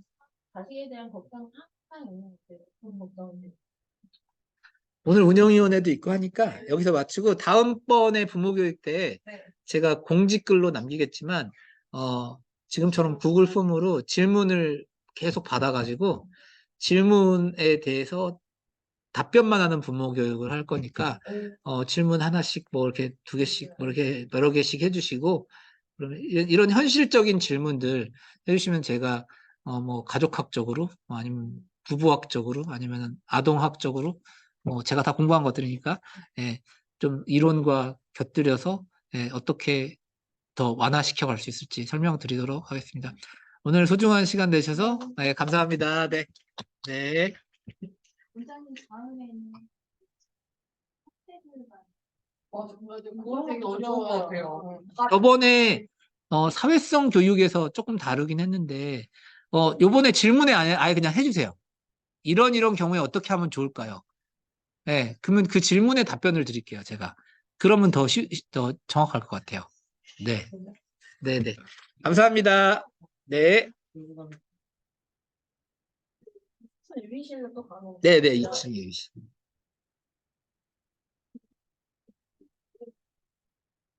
자식에 대한 걱정은 항상 있는 것 같아요. 그런 걱정은. 오늘 운영위원회도 있고 하니까 여기서 마치고 다음번에 부모교육 때 네. 제가 공지글로 남기겠지만 지금처럼 구글 폼으로 질문을 계속 받아가지고 질문에 대해서 답변만 하는 부모교육을 할 거니까 질문 하나씩 뭐 이렇게 두 개씩 뭐 이렇게 여러 개씩 해주시고 그러면 이런 현실적인 질문들 해주시면 제가 뭐 가족학적으로 뭐 아니면 부부학적으로 아니면 아동학적으로 뭐 제가 다 공부한 것들이니까 예, 좀 이론과 곁들여서 예, 어떻게 더 완화시켜 갈 수 있을지 설명드리도록 하겠습니다. 오늘 소중한 시간 내셔서 네, 감사합니다. 네. 네. 원장님 다음에는 학생들 맞아. 그런 것도 어려운 것 같아요. 저번에 사회성 교육에서 조금 다루긴 했는데 요번에 질문에 아예 그냥 해주세요. 이런 경우에 어떻게 하면 좋을까요? 네, 그러면 그 질문에 답변을 드릴게요, 제가. 그러면 더 정확할 것 같아요. 네. 네, 네. 감사합니다. 네. 유희실로 또 가는 네, 네, 2층에.